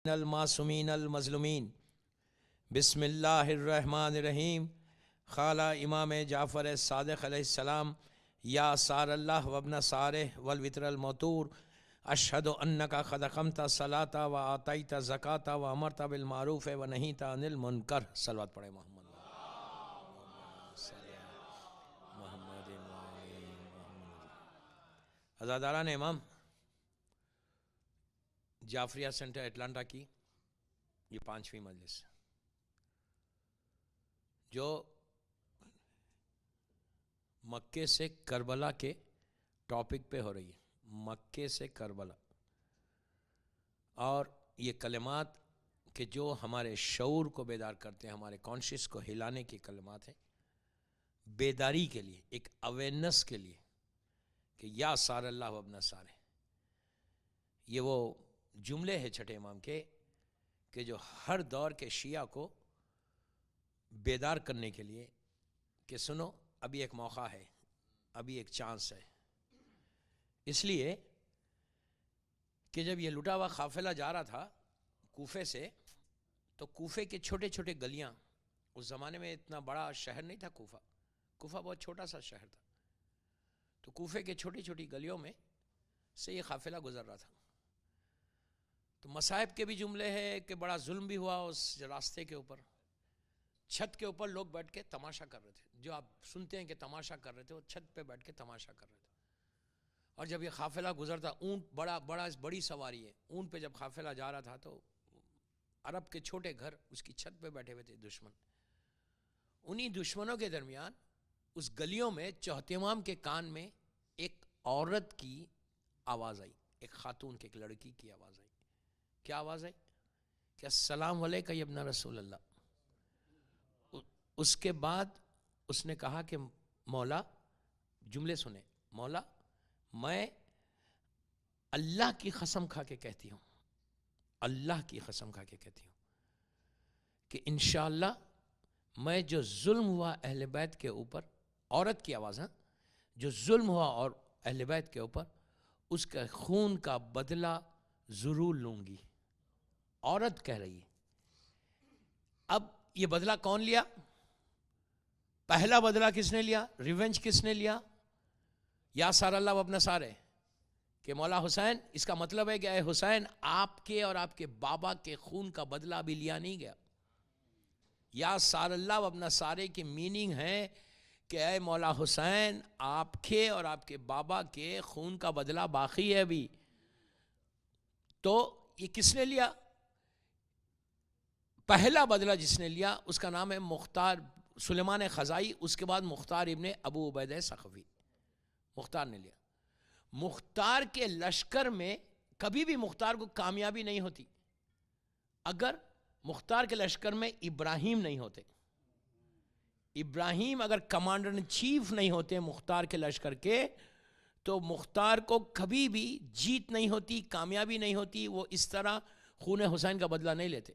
المعصومین المظلومین بسم اللہ الرحمن الرحیم قال امام جعفر صادق علیہ السلام یا سار اللہ وابن سارہ والوتر الموتور اشہد انک قد اقمت الصلاۃ و آتیت الزکاۃ و امرت بالمعروف و نہیت عن المنکر. صلوات پڑھیں محمد عزاداران امام جعفریہ سینٹر اٹلانٹا کی یہ 5ویں مجلس جو مکے سے کربلا کے ٹاپک پہ ہو رہی ہے. مکے سے کربلا اور یہ کلمات کہ جو ہمارے شعور کو بیدار کرتے ہیں, ہمارے کانشیس کو ہلانے کی کلمات ہیں, بیداری کے لیے, ایک اویئرنس کے لیے کہ یا سار اللہ وابن سارہ. یہ وہ جملے ہیں چھٹے امام کے کہ جو ہر دور کے شیعہ کو بیدار کرنے کے لیے کہ سنو ابھی ایک موقع ہے, ابھی ایک چانس ہے. اس لیے کہ جب یہ لٹا ہوا قافلہ جا رہا تھا کوفے سے, تو کوفے کے چھوٹے چھوٹے گلیاں, اس زمانے میں اتنا بڑا شہر نہیں تھا کوفہ بہت چھوٹا سا شہر تھا, تو کوفے کے چھوٹی چھوٹی گلیوں میں سے یہ قافلہ گزر رہا تھا. تو مصائب کے بھی جملے ہیں کہ بڑا ظلم بھی ہوا اس راستے کے اوپر. چھت کے اوپر لوگ بیٹھ کے تماشا کر رہے تھے, جو آپ سنتے ہیں کہ تماشا کر رہے تھے, وہ چھت پہ بیٹھ کے تماشا کر رہے تھے. اور جب یہ قافلہ گزرتا, اونٹ بڑی سواری ہے, اونٹ پہ جب قافلہ جا رہا تھا تو عرب کے چھوٹے گھر اس کی چھت پہ بیٹھے ہوئے تھے دشمن. انہی دشمنوں کے درمیان اس گلیوں میں چوہتمام کے کان میں ایک عورت کی آواز آئی, ایک خاتون کی, ایک لڑکی کی آواز آئی. کیا آواز آئی کہ السلام علیکم یا ابن رسول اللہ. اس کے بعد اس نے کہا کہ مولا, جملے سنیں, مولا میں اللہ کی قسم کھا کے کہتی ہوں, اللہ کی قسم کھا کے کہتی ہوں کہ انشاءاللہ میں جو ظلم ہوا اہل بیت کے اوپر, عورت کی آواز, جو ظلم ہوا اور اہل بیت کے اوپر, اس کے خون کا بدلہ ضرور لوں گی. عورت کہہ رہی ہے. اب یہ بدلہ کون لیا؟ پہلا بدلہ کس نے لیا؟ ریونج کس نے لیا؟ یا سار اللہ وابن سارہ, کہ مولا حسین, اس کا مطلب ہے کہ اے حسین آپ کے اور آپ کے بابا کے خون کا بدلہ ابھی لیا نہیں گیا. یا سار اللہ وابن سارہ کی میننگ ہے کہ اے مولا حسین آپ کے اور آپ کے بابا کے خون کا بدلہ باقی ہے ابھی. تو یہ کس نے لیا؟ پہلا بدلہ جس نے لیا اس کا نام ہے مختار سلیمان خزائی, اس کے بعد مختار ابن ابو عبیدہ ثقفی. مختار نے لیا. مختار کے لشکر میں کبھی بھی مختار کو کامیابی نہیں ہوتی اگر مختار کے لشکر میں ابراہیم نہیں ہوتے. ابراہیم اگر کمانڈر ان چیف نہیں ہوتے مختار کے لشکر کے, تو مختار کو کبھی بھی جیت نہیں ہوتی, کامیابی نہیں ہوتی. وہ اس طرح خون حسین کا بدلہ نہیں لیتے.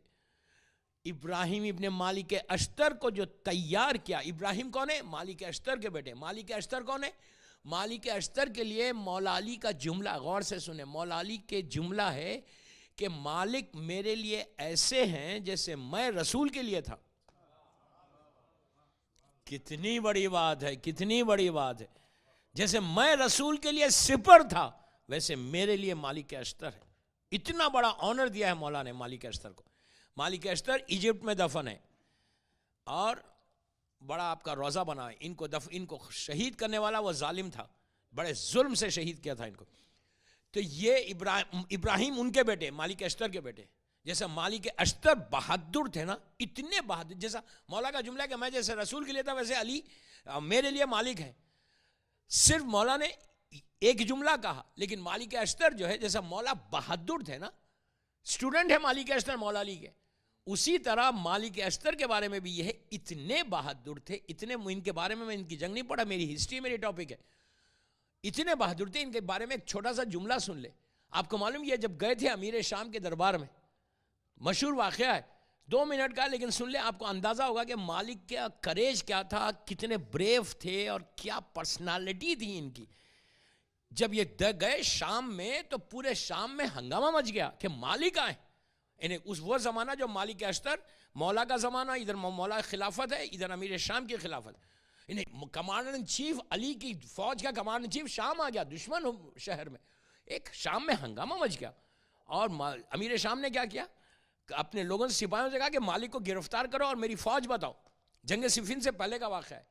ابراہیم ابن مالک اشتر کو جو تیار کیا, ابراہیم کون ہے؟ مالک اشتر کے بیٹے. مالک اشتر کون ہے؟ مالک اشتر کے لیے مولا علی کا جملہ, غور سے سنیں, مولا علی کے جملہ ہے کہ مالک میرے لیے ایسے ہیں جیسے میں رسول کے لیے تھا. کتنی بڑی بات ہے, کتنی بڑی بات ہے. جیسے میں رسول کے لیے سپر تھا ویسے میرے لیے مالک اشتر ہے. اتنا بڑا آنر دیا ہے مولا نے مالک اشتر کو. مالک اشتر ایجپٹ میں دفن ہے اور بڑا آپ کا روزہ بنا ہے. ان کو شہید کرنے والا وہ ظالم تھا, بڑے ظلم سے شہید کیا تھا ان کو. تو یہ ابراہیم ان کے بیٹے, مالک اشتر کے بیٹے. جیسا مالک اشتر بہادر تھے نا, اتنے بہادر, جیسا مولا کا جملہ ہے کہ میں جیسے رسول کے لیے تھا ویسے علی میرے لیے مالک ہے. صرف مولا نے ایک جملہ کہا, لیکن مالک اشتر جو ہے جیسا مولا بہادر تھے نا, اسٹوڈنٹ ہے مالک اشتر مولا علی کے, اسی طرح مالک اشتر کے بارے میں بھی یہ ہے, اتنے بہادر تھے, اتنے, ان کے بارے میں ان کی جنگ نہیں پڑھا, میری ہسٹری میری ٹاپک ہے. اتنے بہادر تھے. ان کے بارے میں ایک چھوٹا سا جملہ سن لے. آپ کو معلوم یہ جب گئے تھے امیر شام کے دربار میں, مشہور واقعہ ہے 2 منٹ کا, لیکن سن لے, آپ کو اندازہ ہوگا کہ مالک کا کریج کیا تھا, کتنے بریو تھے اور کیا پرسنالٹی تھی ان کی. جب یہ گئے شام میں تو پورے شام میں ہنگامہ مچ گیا کہ مالک آئے. انہیں اس وہ زمانہ جو مالک اشتر مولا کا زمانہ، ادھر مولا خلافت ہے، ادھر امیر شام کی خلافت. انہیں کمانڈر ان چیف علی کی فوج کا کمانڈر ان چیف شام آ گیا دشمن شہر میں، ایک شام میں ہنگامہ مچ گیا. اور امیر شام نے کیا کیا؟ اپنے لوگوں سے سپاہیوں سے کہا کہ مالک کو گرفتار کرو اور میری فوج بتاؤ. جنگ صفین سے پہلے کا واقعہ ہے.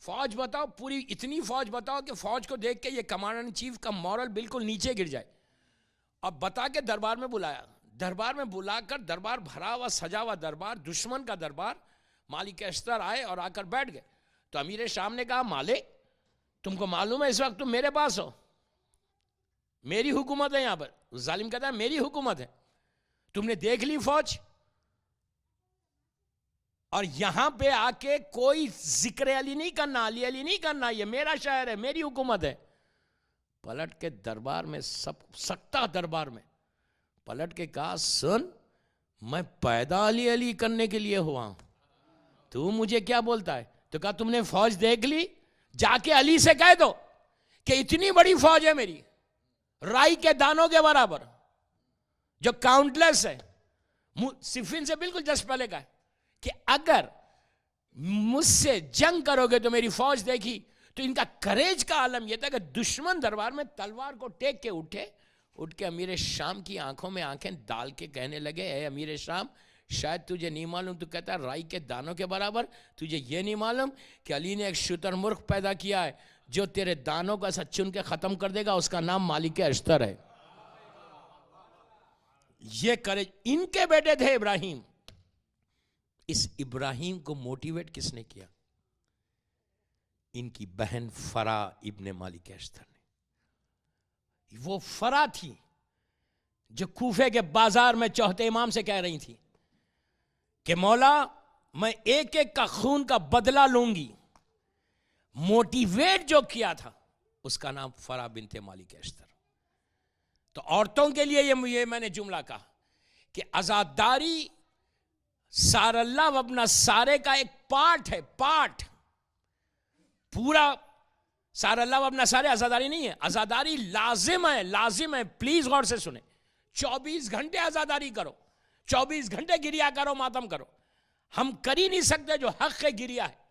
فوج بتاؤ، پوری اتنی فوج بتاؤ کہ فوج کو دیکھ کے یہ کمانڈر ان چیف کا مورل بالکل نیچے گر جائے. اب بتا کے دربار میں بلایا، دربار میں بلا کر دربار بھرا ہوا سجا ہوا دربار، دشمن کا دربار. مالک اشتر آئے اور آ کر بیٹھ گئے. تو امیر شام نے کہا مالک تم کو معلوم ہے اس وقت تم میرے پاس ہو، میری حکومت ہے یہاں پر. ظالم کہتا ہے میری حکومت ہے، تم نے دیکھ لی فوج، اور یہاں پہ آ کے کوئی ذکر علی نہیں کرنا، علی علی نہیں کرنا، یہ میرا شہر ہے، میری حکومت ہے. پلٹ کے دربار میں سکتا دربار میں پلٹ کے کہا سن میں پیدا علی علی کرنے کے لیے ہوا ہوں، تو مجھے کیا بولتا ہے؟ تو کہا تم نے فوج دیکھ لی، جا کے علی سے کہہ دو کہ اتنی بڑی فوج ہے میری، رائی کے دانوں کے برابر، جو کاؤنٹلیس ہے. صفین سے بالکل جسٹ پہلے کہا کہ اگر مجھ سے جنگ کرو گے تو میری فوج دیکھی تو ان کا کریج کا عالم یہ تھا کہ دشمن دربار میں تلوار کو ٹیک کے اٹھ کے امیر شام کی آنکھوں میں آنکھیں ڈال کے کہنے لگے اے امیر شام شاید تجھے نہیں معلوم، تو کہتا ہے رائی کے دانوں کے برابر، تجھے یہ نہیں معلوم کہ علی نے ایک شتر مرغ پیدا کیا ہے جو تیرے دانوں کو ایسا چن کے ختم کر دے گا، اس کا نام مالک اشتر ہے. یہ کریج ان کے بیٹے تھے ابراہیم. اس ابراہیم کو موٹیویٹ کس نے کیا؟ ان کی بہن فرا ابن مالک اشتر نے. وہ فرا تھی جو کوفے کے بازار میں چوتھے امام سے کہہ رہی تھی کہ مولا میں ایک ایک کا خون کا بدلہ لوں گی. موٹیویٹ جو کیا تھا اس کا نام فرا بنت مالک اشتر. تو عورتوں کے لیے یہ میں نے جملہ کہا کہ عزاداری سار اللہ و ابن سارے کا ایک پارٹ ہے، پارٹ پورا. سار اللہ و ابن سارے عزاداری نہیں ہے، عزاداری لازم ہے، لازم ہے. پلیز غور سے سنیں، 24 گھنٹے عزاداری کرو، 24 گھنٹے گریا کرو، ماتم کرو. ہم کر ہی نہیں سکتے جو حق گریا ہے،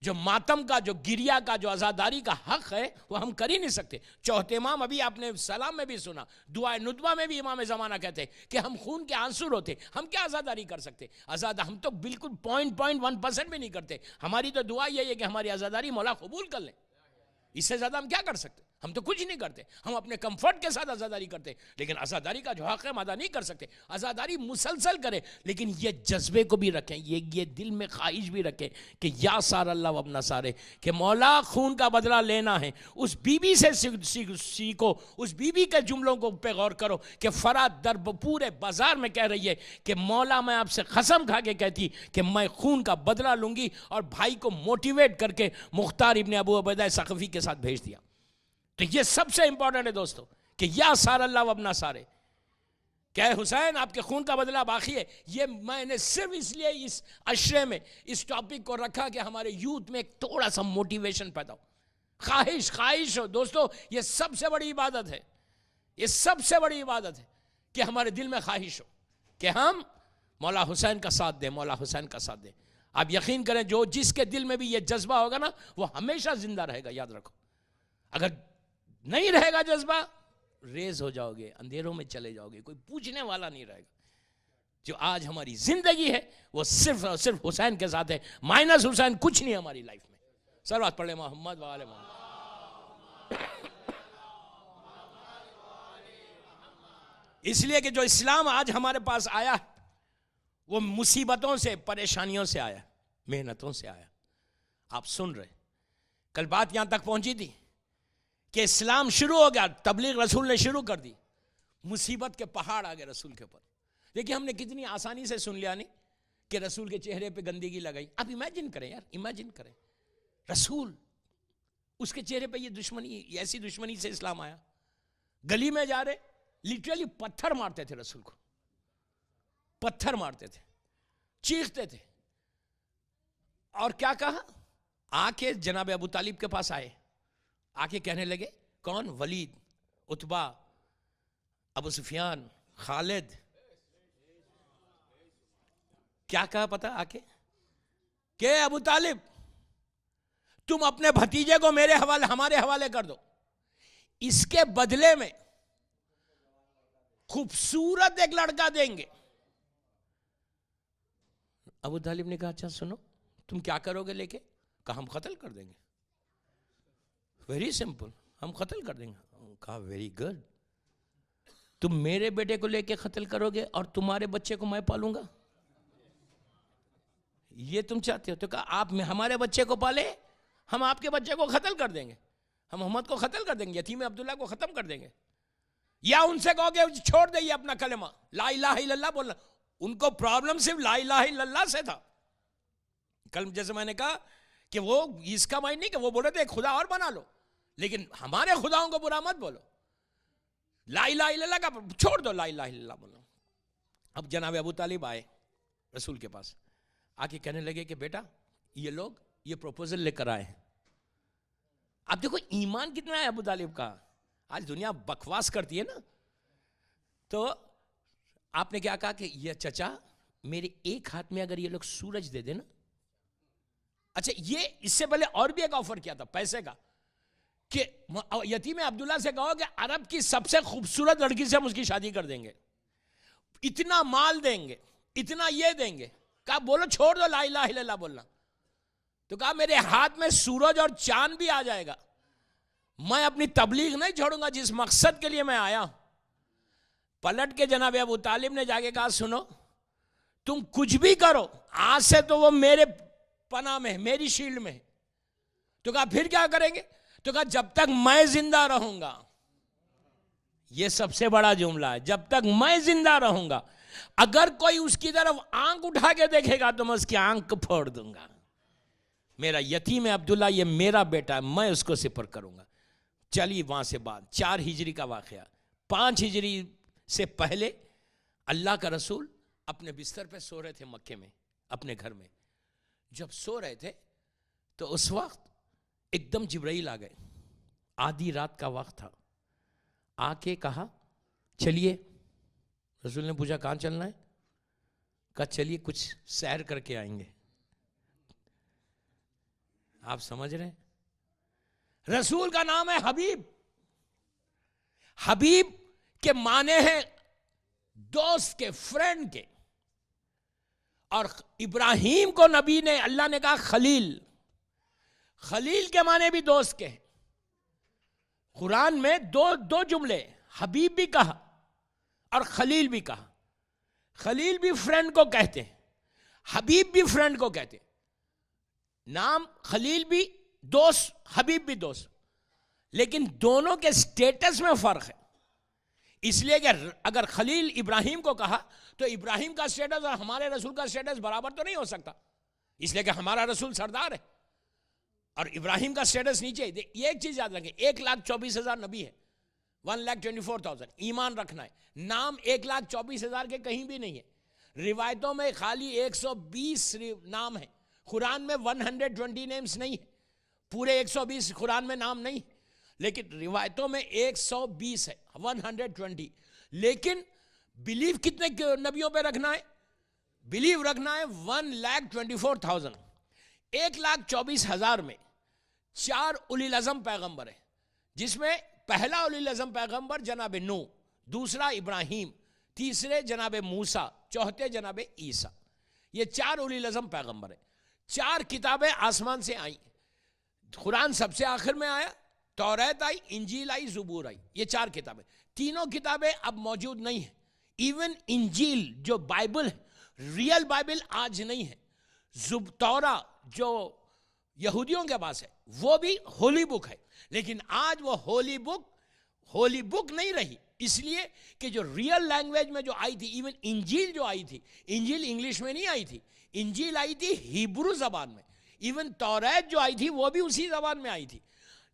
جو ماتم کا، جو گریا کا، جو عزاداری کا حق ہے، وہ ہم کر ہی نہیں سکتے. چوتھے امام ابھی آپ نے سلام میں بھی سنا، دعائے ندبہ میں بھی امام زمانہ کہتے ہیں کہ ہم خون کے آنسر ہوتے، ہم کیا عزاداری کر سکتے؟ ہم تو بالکل 0.1% بھی نہیں کرتے. ہماری تو دعا یہی ہے کہ ہماری عزاداری مولا قبول کر لیں. اس سے زیادہ ہم کیا کر سکتے؟ ہم تو کچھ نہیں کرتے، ہم اپنے کمفرٹ کے ساتھ عزاداری کرتے، لیکن عزاداری کا جو حق ہے ہم ادا نہیں کر سکتے. عزاداری مسلسل کرے، لیکن یہ جذبے کو بھی رکھیں، یہ دل میں خواہش بھی رکھیں کہ یا سار اللہ و ابن سارے، کہ مولا خون کا بدلہ لینا ہے. اس بی بی سے سیکھو، اس بی بی کے جملوں کو پہ غور کرو کہ فرات در پورے بازار میں کہہ رہی ہے کہ مولا میں آپ سے قسم کھا کے کہتی کہ میں خون کا بدلہ لوں گی، اور بھائی کو موٹیویٹ کر کے مختار ابن ابو عبیدہ ثقفی کے ساتھ بھیج دیا. تو یہ سب سے امپورٹنٹ ہے دوستو کہ یا سار اللہ و ابن سارے، کہ حسین آپ کے خون کا بدلہ باقی ہے. یہ میں نے صرف اس لیے اس عشرے میں اس ٹاپک کو رکھا کہ ہمارے یوتھ میں ایک تھوڑا سا موٹیویشن پیدا ہو، خواہش ہو. دوستو یہ سب سے بڑی عبادت ہے، یہ سب سے بڑی عبادت ہے کہ ہمارے دل میں خواہش ہو کہ ہم مولا حسین کا ساتھ دیں، مولا حسین کا ساتھ دیں. آپ یقین کریں جو جس کے دل میں بھی یہ جذبہ ہوگا نا وہ ہمیشہ زندہ رہے گا. یاد رکھو، اگر نہیں رہے گا جذبہ، ریز ہو جاؤ گے، اندھیروں میں چلے جاؤ گے، کوئی پوچھنے والا نہیں رہے گا. جو آج ہماری زندگی ہے وہ صرف اور صرف حسین کے ساتھ ہے، مائنس حسین کچھ نہیں ہماری لائف میں. سلوات پڑھ لیں محمد وآل محمد. اس لیے کہ جو اسلام آج ہمارے پاس آیا وہ مصیبتوں سے، پریشانیوں سے آیا، محنتوں سے آیا. آپ سن رہے، کل بات یہاں تک پہنچی تھی کہ اسلام شروع ہو گیا، تبلیغ رسول نے شروع کر دی، مصیبت کے پہاڑ آ گئے رسول کے اوپر. دیکھیں ہم نے کتنی آسانی سے سن لیا نہیں کہ رسول کے چہرے پہ گندگی لگائی. اب امیجن کریں یار، امیجن کریں رسول، اس کے چہرے پہ یہ دشمنی، ایسی دشمنی سے اسلام آیا. گلی میں جا رہے لٹرلی پتھر مارتے تھے رسول کو، پتھر مارتے تھے، چیختے تھے. اور کیا کہا؟ آ کے جناب ابو طالب کے پاس آئے، آ کے کہنے لگے، کون؟ ولید، عتبہ، ابو سفیان، خالد، کیا کہا پتا آ کے کہ ابو طالب تم اپنے بھتیجے کو ہمارے حوالے کر دو، اس کے بدلے میں خوبصورت ایک لڑکا دیں گے۔ ابو طالب نے کہا اچھا سنو، تم کیا کرو گے لے کے؟ کہا ہم قتل کر دیں گے، ویری سمپل، ہم قتل کر دیں گے۔ کہا ویری گڈ، تم میرے بیٹے کو لے کے قتل کرو گے اور تمہارے بچے کو میں پالوں گا، یہ تم چاہتے ہو؟ تو کہا آپ ہمارے بچے کو پالے، ہم آپ کے بچے کو قتل کر دیں گے، ہم محمد کو قتل کر دیں گے، یتیم عبداللہ کو ختم کر دیں گے، یا ان سے کہو کہ چھوڑ دئیے اپنا کلمہ لا الہ الا اللہ بولنا۔ ان کو پرابلم صرف لا الہ الا اللہ سے تھا۔ کل جیسے میں نے کہا کہ وہ اس کا معنی نہیں کہ وہ بول رہے تھے ایک خدا اور بنا لو، لیکن ہمارے خداؤں کو برا مت بولو، لا الہ الا اللہ کا چھوڑ دو، لا الہ الا اللہ بولو۔ اب جناب ابو طالب آئے رسول کے پاس، آ کے کہنے لگے کہ بیٹا یہ لوگ یہ پروپوزل لے کر آئے ہیں۔ اب دیکھو ایمان کتنا ہے ابو طالب کا، آج دنیا بکواس کرتی ہے نا، تو آپ نے کیا کہا کہ یہ چچا میرے ایک ہاتھ میں اگر یہ لوگ سورج دے دیں نا، اچھا یہ اس سے پہلے اور بھی ایک آفر کیا تھا پیسے کا، کہ یتیم عبداللہ سے کہو کہ عرب کی سب سے خوبصورت لڑکی سے ہم اس کی شادی کر دیں گے، اتنا مال دیں گے، اتنا یہ دیں گے۔ کہا بولو چھوڑ دو لا الہ الا اللہ بولنا۔ تو کہا میرے ہاتھ میں سورج اور چاند بھی آ جائے گا، میں اپنی تبلیغ نہیں چھوڑوں گا جس مقصد کے لیے میں آیا ہوں۔ پلٹ کے جناب ابو طالب نے جا کے کہا سنو تم کچھ بھی کرو، آج سے تو وہ میرے پناہ میں ہے، میری شیلڈ میں ہے۔ تو کہا پھر کیا کریں گے؟ تو کہا جب تک میں زندہ رہوں گا، یہ سب سے بڑا جملہ ہے، جب تک میں زندہ رہوں گا اگر کوئی اس کی طرف آنکھ اٹھا کے دیکھے گا تو میں اس کی آنکھ پھوڑ دوں گا۔ میرا یتیم عبداللہ یہ میرا بیٹا ہے، میں اس کو سپر کروں گا۔ چلی وہاں سے بعد 4 ہجری کا واقعہ، 5 ہجری سے پہلے اللہ کا رسول اپنے بستر پہ سو رہے تھے مکے میں اپنے گھر میں۔ جب سو رہے تھے تو اس وقت ایک دم جبرائیل آ گئے، آدھی رات کا وقت تھا، آ کے کہا چلیے۔ رسول نے پوچھا کہاں چلنا ہے؟ کہا چلیے کچھ سیر کر کے آئیں گے۔ آپ سمجھ رہے ہیں؟ رسول کا نام ہے حبیب، حبیب کے معنی ہیں دوست کے، فرینڈ کے، اور ابراہیم کو نبی نے اللہ نے کہا خلیل، خلیل کے معنی بھی دوست کے ہیں۔ قرآن میں دو جملے، حبیب بھی کہا اور خلیل بھی کہا۔ خلیل بھی فرینڈ کو کہتے ہیں، حبیب بھی فرینڈ کو کہتے ہیں۔ نام خلیل بھی دوست، حبیب بھی دوست، لیکن دونوں کے سٹیٹس میں فرق ہے۔ اس لیے کہ اگر خلیل ابراہیم کو کہا تو ابراہیم کا سٹیٹس اور ہمارے رسول کا سٹیٹس برابر تو نہیں ہو سکتا، اس لیے کہ ہمارا رسول سردار ہے اور ابراہیم کا سٹیٹس نیچے ہے۔ یہ ایک چیز یاد رکھیں، 1,24,000 نبی ہے، 1,24,000 ایمان رکھنا ہے۔ نام 1,24,000 کے کہیں بھی نہیں ہے، روایتوں میں خالی 120 نام ہیں، قرآن میں 120 نیمز نہیں ہے، پورے 120 قرآن میں نام نہیں، لیکن روایتوں میں 120 ہے، 120۔ لیکن بلیو کتنے نبیوں پہ رکھنا ہے؟ بلیو رکھنا ہے 1,24,000۔ 1,24,000 میں 4 اولی العزم پیغمبر ہیں، جس میں پہلا اولی العزم پیغمبر جناب نوح، دوسرا ابراہیم، تیسرے جناب موسیٰ، چوتھے جناب عیسیٰ۔ یہ 4 اولی العزم پیغمبر ہیں۔ 4 کتابیں آسمان سے آئیں، قرآن سب سے آخر میں آیا، توریت آئی، انجیل آئی، زبور آئی، یہ 4 کتابیں۔ تینوں کتابیں اب موجود نہیں ہیں، ایون انجیل جو بائبل ہے، ریئل بائبل آج نہیں ہے۔ تورا جو یہودیوں کے پاس ہے وہ بھی ہولی بک ہے، لیکن آج وہ ہولی بک نہیں رہی، اس لیے کہ جو ریئل لینگویج میں جو آئی تھی، ایون انجیل جو آئی تھی، انجیل انگلش میں نہیں آئی تھی، انجیل آئی تھی ہیبرو زبان میں، ایون توریت جو آئی تھی وہ بھی اسی زبان میں آئی تھی۔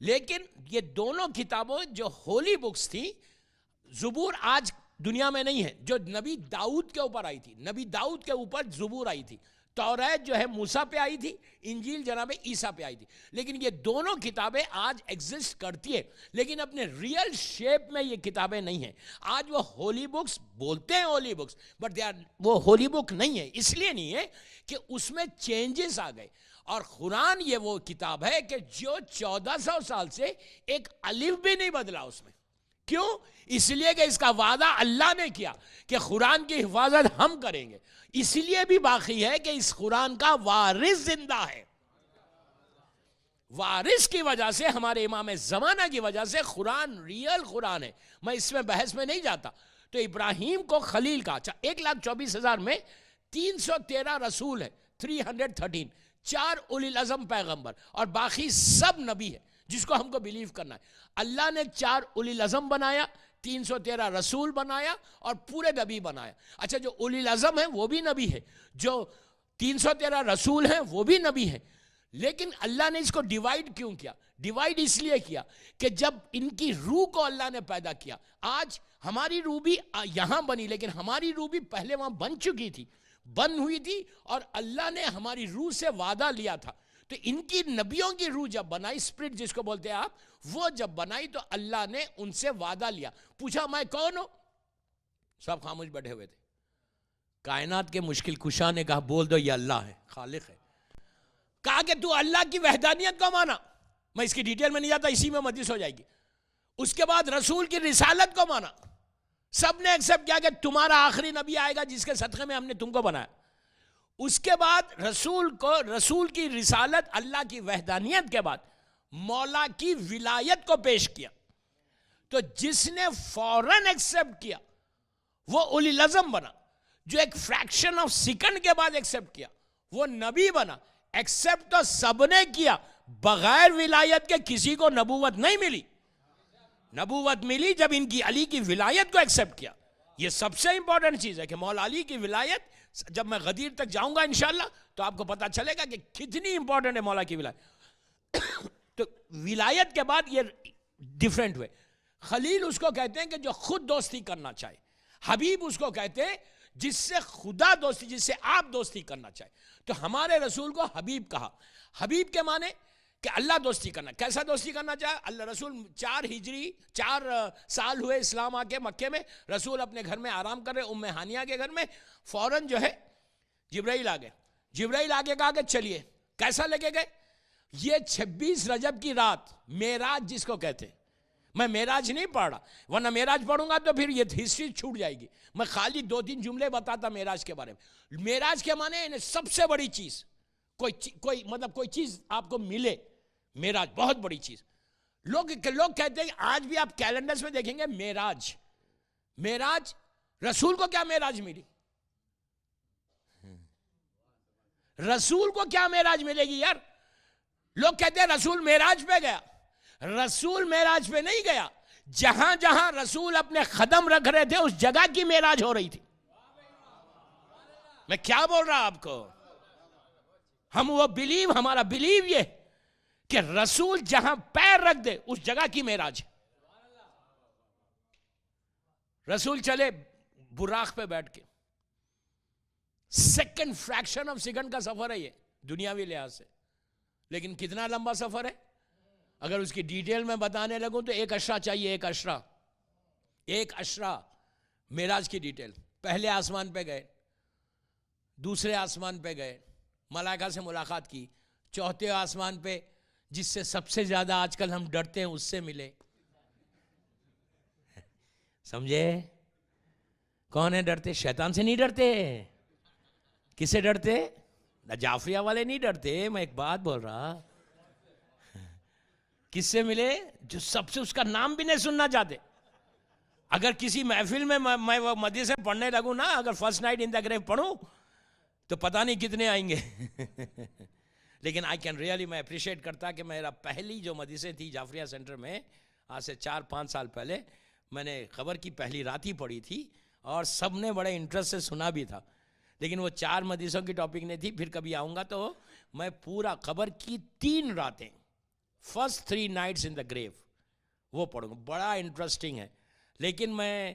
لیکن یہ دونوں کتابوں جو ہولی بکس تھی، زبور آج دنیا میں نہیں ہے، جو نبی داؤد کے اوپر آئی تھی، نبی داؤد کے اوپر زبور آئی تھی، توریت جو ہے موسیٰ پہ آئی تھی، انجیل جناب عیسیٰ پہ آئی تھی، لیکن یہ دونوں کتابیں آج ایگزسٹ کرتی ہے، لیکن اپنے ریئل شیپ میں یہ کتابیں نہیں ہیں. آج وہ ہولی بکس بولتے ہیں ہولی بکس، بٹ وہ ہولی بک نہیں ہے. اس لیے نہیں ہے کہ اس میں چینجز آ گئے. اور قرآن یہ وہ کتاب ہے کہ جو 1400 سال سے ایک الف بھی نہیں بدلا اس میں. کیوں؟ اس لیے کہ اس کا وعدہ اللہ نے کیا کہ قرآن کی حفاظت ہم کریں گے. اس لیے بھی باقی ہے کہ اس قرآن کا وارث زندہ ہے. وارث کی وجہ سے، ہمارے امام زمانہ کی وجہ سے قرآن ریل قرآن ہے. میں اس میں بحث میں نہیں جاتا. تو ابراہیم کو خلیل کا 1,24,000 میں 313 رسول ہے، 313، 4 اولی العزم پیغمبر اور باقی سب نبی ہے جس کو ہم کو بیلیو کرنا ہے. اللہ نے 4 اولی العزم بنایا، 313 رسول بنایا اور پورے نبی بنایا. اچھا، جو اولی العزم ہیں وہ بھی نبی ہے، جو 313 رسول ہیں وہ بھی نبی ہیں. لیکن اللہ نے اس کو ڈیوائیڈ کیوں کیا؟ ڈیوائیڈ اس لیے کیا کہ جب ان کی روح کو اللہ نے پیدا کیا، آج ہماری روح بھی یہاں بنی، لیکن ہماری روح بھی پہلے وہاں بن چکی تھی، بن ہوئی تھی، اور اللہ نے ہماری روح سے وعدہ لیا تھا. تو ان کی نبیوں کی روح جب بنائی، اسپرٹ جس کو بولتے ہیں آپ، وہ جب بنائی تو اللہ نے ان سے وعدہ لیا. پوچھا میں کون ہوں؟ سب خاموش بیٹھے ہوئے تھے. کائنات کے مشکل کشا نے کہا بول دو یہ اللہ ہے، خالق ہے. کہا کہ تو اللہ کی وحدانیت کو مانا. میں اس کی ڈیٹیل میں نہیں جاتا، اسی میں مدرس ہو جائے گی. اس کے بعد رسول کی رسالت کو مانا. سب نے ایکسپٹ کیا کہ تمہارا آخری نبی آئے گا جس کے صدقے میں ہم نے تم کو بنایا. اس کے بعد رسول کی رسالت، اللہ کی وحدانیت کے بعد مولا کی ولایت کو پیش کیا. تو جس نے فوراً ایکسپٹ کیا وہ اولی العزم بنا. جو ایک فریکشن آف سیکنڈ کے بعد ایکسپٹ کیا وہ نبی بنا. ایکسپٹ تو سب نے کیا، بغیر ولایت کے کسی کو نبوت نہیں ملی. نبوت ملی جب ان کی علی کی ولایت کو ایکسپٹ کیا. یہ سب سے امپورٹنٹ چیز ہے کہ مولا علی کی ولایت. جب میں غدیر تک جاؤں گا انشاءاللہ تو آپ کو پتا چلے گا کہ کتنی امپورٹنٹ ہے مولا کی ولایت. تو ولایت کے بعد یہ ڈیفرنٹ ہوئے. خلیل اس کو کہتے ہیں کہ جو خود دوستی کرنا چاہے. حبیب اس کو کہتے ہیں جس سے خدا دوستی، جس سے آپ دوستی کرنا چاہے. تو ہمارے رسول کو حبیب کہا. حبیب کے معنی کہ اللہ دوستی کرنا. کیسا دوستی کرنا چاہے؟ اللہ رسول 4 ہجری 4 سال ہوئے اسلام آ کے مکے میں. رسول اپنے گھر میں آرام کر رہے ام ہانیہ کے گھر میں. فوراً جو ہے جبرائیل آ گئے. جبرائیل آگے کہا کہ چلیے. کیسا لگے گئے؟ یہ 26 رجب کی رات، معراج جس کو کہتے ہیں. میں معراج نہیں پڑھ رہا، ورنہ معراج پڑھوں گا تو پھر یہ ہسٹری چھوٹ جائے گی. میں خالی 2-3 جملے بتاتا معراج کے بارے میں. معراج کے معنی سب سے بڑی چیز، کوئی چیز آپ کو ملے. معراج بہت بڑی چیز. لوگ کہتے ہیں آج بھی آپ کیلنڈرز میں دیکھیں گے معراج. رسول کو کیا معراج ملی؟ رسول کو کیا معراج ملے گی یار؟ لوگ کہتے ہیں رسول معراج پہ گیا. رسول معراج پہ نہیں گیا. جہاں جہاں رسول اپنے قدم رکھ رہے تھے اس جگہ کی معراج ہو رہی تھی. میں کیا بول رہا آپ کو؟ ہم وہ ہمارا بلیو یہ کہ رسول جہاں پیر رکھ دے اس جگہ کی معراج. رسول چلے براق پہ بیٹھ کے. سیکنڈ فریکشن آف سیکنڈ کا سفر ہے یہ دنیاوی لحاظ سے. لیکن کتنا لمبا سفر ہے؟ اگر اس کی ڈیٹیل میں بتانے لگوں تو 1 اشرا چاہیے. 1 اشرا معراج کی ڈیٹیل. پہلے آسمان پہ گئے، دوسرے آسمان پہ گئے، ملائکہ سے ملاقات کی. 4تھے آسمان پہ جس سے سب سے زیادہ آج کل ہم ڈرتے ہیں اس سے ملے. سمجھے؟ کون ہے ڈرتے؟ شیطان سے نہیں ڈرتے. کس سے ڈرتے؟ جعفریہ والے نہیں ڈرتے. میں ایک بات بول رہا، کس سے ملے؟ جو سب سے اس کا نام بھی نہیں سننا چاہتے. اگر کسی محفل میں میں وہ مدرسے سے پڑھنے لگوں نا، اگر فرسٹ نائٹ ان دا گریو پڑھوں تو پتہ نہیں کتنے آئیں گے. لیکن آئی کین ریئلی، میں اپریشیٹ کرتا کہ میرا پہلی جو مدرسے تھی جعفریہ سینٹر میں آج سے 4-5 سال پہلے، میں نے خبر کی پہلی رات ہی پڑھی تھی اور سب نے بڑے انٹرسٹ سے سنا بھی تھا. لیکن وہ 4 مدرسوں کی ٹاپک نہیں تھی. پھر کبھی آؤں گا تو میں پورا خبر کی 3 راتیں، فرسٹ 3 نائٹس ان دا گریو، وہ پڑھوں گا. بڑا انٹرسٹنگ ہے. لیکن میں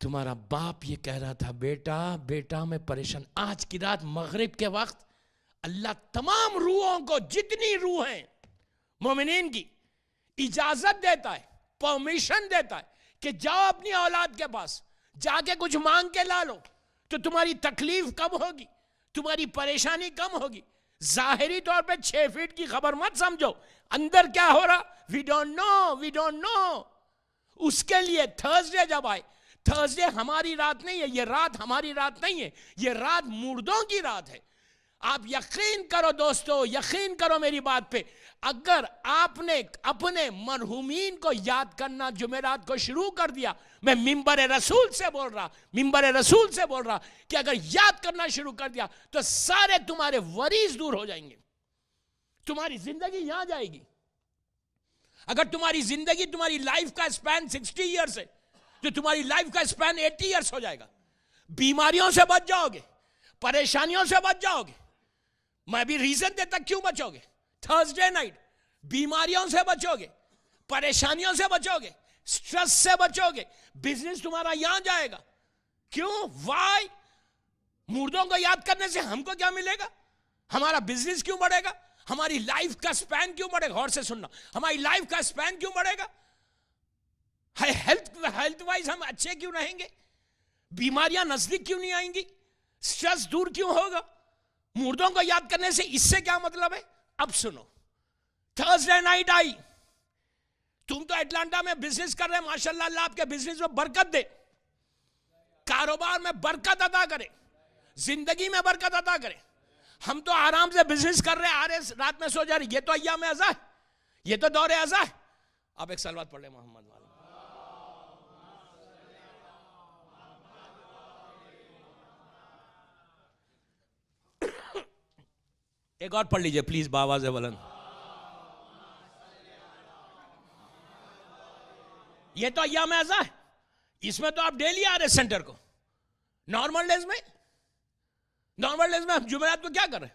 تمہارا باپ یہ کہہ رہا تھا بیٹا بیٹا میں پریشان. آج کی رات مغرب کے وقت اللہ تمام روحوں کو جتنی روح ہیں مومنین کی اجازت دیتا ہے, پرمیشن دیتا ہے کہ جاؤ اپنی اولاد کے پاس, جا کے کچھ مانگ کے لا لو تو تمہاری تکلیف کم ہوگی, تمہاری پریشانی کم ہوگی. ظاہری طور پہ 6 فٹ کی خبر مت سمجھو, اندر کیا ہو رہا وی ڈونٹ نو. اس کے لیے تھرسڈے جب آئے, تھرسڈے ہماری رات نہیں ہے, یہ رات ہماری رات نہیں ہے, یہ رات مردوں کی رات ہے. آپ یقین کرو دوستو, یقین کرو میری بات پہ, اگر آپ نے اپنے مرحومین کو یاد کرنا جمعرات کو شروع کر دیا, میں منبر رسول سے بول رہا کہ اگر یاد کرنا شروع کر دیا تو سارے تمہارے وریز دور ہو جائیں گے, تمہاری زندگی یہاں جائے گی. اگر تمہاری زندگی, تمہاری لائف کا اسپین 60 ایئرس ہے تو تمہاری لائف کا اسپین 80 ایئرس ہو جائے گا. بیماریوں سے بچ جاؤ گے, پریشانیوں سے بچ جاؤ گے. میں بھی ریزن دیتا کیوں بچو گے. تھرسڈے نائٹ بیماریوں سے بچو گے, پریشانیوں سے بچو گے, سٹریس سے بچو گے, بزنس تمہارا یہاں جائے گا. کیوں؟ وائی؟ مردوں کو یاد کرنے سے ہم کو کیا ملے گا؟ ہمارا بزنس کیوں بڑھے گا؟ ہماری لائف کا سپین کیوں بڑھے گا؟ غور سے سننا, ہماری لائف کا سپین کیوں بڑھے گا؟ ہیلتھ وائز ہم اچھے کیوں رہیں گے؟ بیماریاں نزدیک کیوں نہیں آئیں گی؟ سٹریس دور کیوں ہوگا؟ مردوں کو یاد کرنے سے اس سے کیا مطلب ہے؟ اب سنو, تھرسڈے نائٹ آئی, تم تو اٹلانٹا میں بزنس کر رہے, ماشاءاللہ اللہ آپ کے بزنس میں برکت دے, کاروبار میں برکت عطا کرے, زندگی میں برکت عطا کرے. ہم تو آرام سے بزنس کر رہے, آ رہے رات میں سو جا رہے. یہ تو ایام ازا ہے, یہ تو دور ازا ہے. آپ ایک صلوات پڑھ لیں محمد والا. ایک اور پڑھ لیجئے پلیز باواز بلند. یہ تو ایام ازا ہے, اس میں تو آپ ڈیلی آ رہے سینٹر کو. نارمل ڈیز میں ہم جمعرات کو کیا کر رہے ہیں؟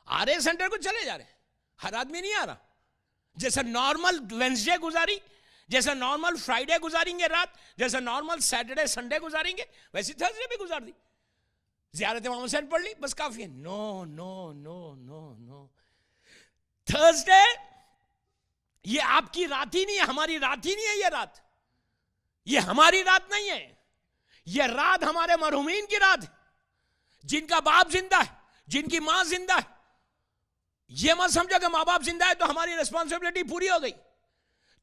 آ رہے سینٹر کو, چلے جا رہے. ہر آدمی نہیں آ رہا. جیسے نارمل وینسڈے گزاری, جیسے نارمل فرائیڈے گزاریں گے رات, جیسے نارمل سیٹرڈے سنڈے گزاریں گے, ویسے تھرسڈے بھی گزار دی. زیارت امام حسین پڑھ لی, بس کافی ہے. نو نو نو نو نو. تھرسڈے یہ آپ کی رات ہی نہیں ہے, ہماری رات ہی نہیں ہے. یہ رات, یہ ہماری رات نہیں ہے. یہ رات ہمارے مرحومین کی رات ہے, جن کا باپ زندہ ہے, جن کی ماں زندہ ہے. یہ مت سمجھو کہ ماں باپ زندہ ہے تو ہماری ریسپانسبلٹی پوری ہو گئی.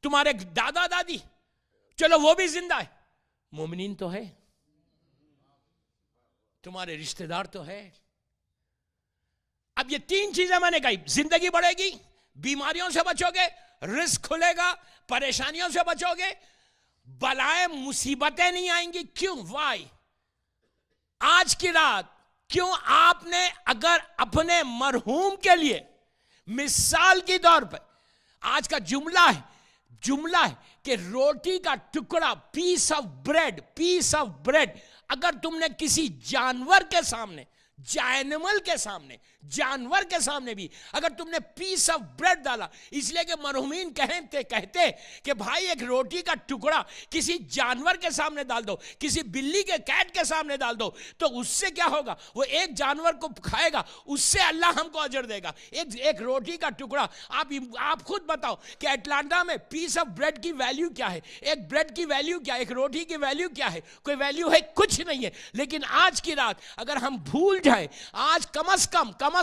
تمہارے دادا دادی چلو وہ بھی زندہ ہے, مومنین تو ہے, تمہارے رشتہ دار تو ہے. اب یہ 3 چیزیں میں نے کہی, زندگی بڑھے گی, بیماریوں سے بچو گے, رزق کھلے گا, پریشانیوں سے بچو گے, بلائیں مصیبتیں نہیں آئیں گی. کیوں؟ وائی؟ آج کی رات کیوں آپ نے اگر اپنے مرحوم کے لیے مثال کی طور پر, آج کا جملہ ہے کہ روٹی کا ٹکڑا, پیس آف بریڈ, اگر تم نے کسی جانور کے سامنے, جانور کے سامنے بھی اگر تم نے پیس آف بریڈ ڈالا, اس لیے کہ مرحومین کہتے کہ بھائی ایک روٹی کا ٹکڑا کسی جانور کے سامنے ڈال دو, کسی بلی کے کیٹ کے سامنے ڈال دو, تو اس سے کیا ہوگا؟ وہ ایک جانور کو کھائے گا, اس سے اللہ ہم کو اجر دے گا. ایک روٹی کا ٹکڑا, آپ خود بتاؤ کہ اٹلانٹا میں پیس آف بریڈ کی ویلیو کیا ہے؟ ایک بریڈ کی ویلیو کیا ہے؟ ایک روٹی کی ویلیو کیا ہے؟ کوئی ویلیو ہے؟ کچھ نہیں ہے. لیکن آج کی رات اگر ہم بھول جائیں, آج کم از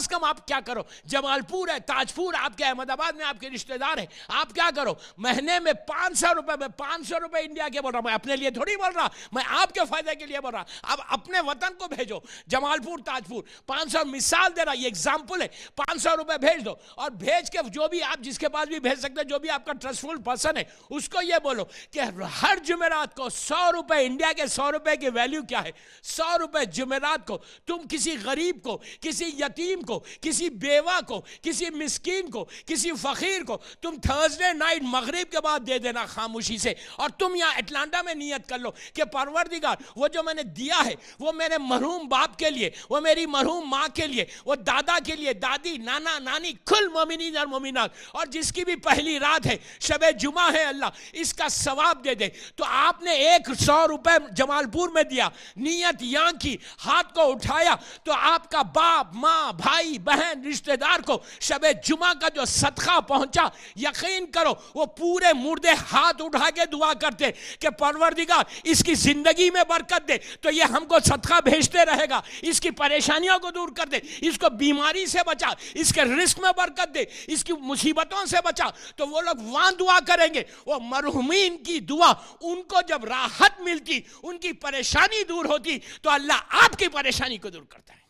کم آپ کیا کرو, جمال پور ہے, تاج پور, آپ کے احمد آباد میں آپ کے رشتہ دار ہیں, آپ کیا کرو, مہینے میں 500 روپے انڈیا کے بول رہا ہوں, میں اپنے لیے تھوڑی بول رہا, میں آپ کے فائدے کے لیے بول رہا. اب اپنے وطن کو بھیجو, جمال پور, تاج پور, 500, مثال دے رہا, یہ ایگزامپل ہے, 500 روپے بھیج دو, اور بھیج کے جو بھی آپ جس کے پاس بھی بھیج سکتے, جو بھی آپ کا ٹرسٹفل پرسن ہے, اس کو یہ بولو کہ ہر جمعرات کو 100 روپے, انڈیا کے 100 روپے کی ویلیو کیا ہے, 100 روپے جمعرات کو تم کسی کسی غریب کو, کسی یتیم کو, کسی بیوہ کو, کسی مسکین کو, کسی فقیر کو تم تھرسڈے نائٹ مغرب کے بعد دے دینا خاموشی سے. اور تم یہاں اٹلانٹا میں نیت کر لو کہ پروردگار وہ جو میں نے دیا ہے وہ میرے مرحوم باپ کے لیے, وہ میری مرحوم ماں کے لیے, وہ دادا کے لیے, دادی, نانا, نانی, کل مومنین اور مومنات, اور جس کی بھی پہلی رات ہے, شب جمعہ ہے, اللہ اس کا ثواب دے دے. تو آپ نے 100 روپے جمال پور میں دیا, نیت یہاں کی, ہاتھ کو اٹھایا, تو آپ کا باپ, ماں, بھائی, بہن, رشتہ دار کو شب جمعہ کا جو صدقہ پہنچا, یقین کرو وہ پورے مردے ہاتھ اٹھا کے دعا کرتے کہ پروردگار اس کی زندگی میں برکت دے, تو یہ ہم کو صدقہ بھیجتے رہے گا, اس کی پریشانیوں کو دور کر دے, اس کو بیماری سے بچا, اس کے رزق میں برکت دے, اس کی مصیبتوں سے بچا. تو وہ لوگ وہاں دعا کریں گے. وہ مرحومین کی دعا, ان کو جب راحت ملتی, ان کی پریشانی دور ہوتی, تو اللہ آپ کی پریشانی کو دور کرتا ہے.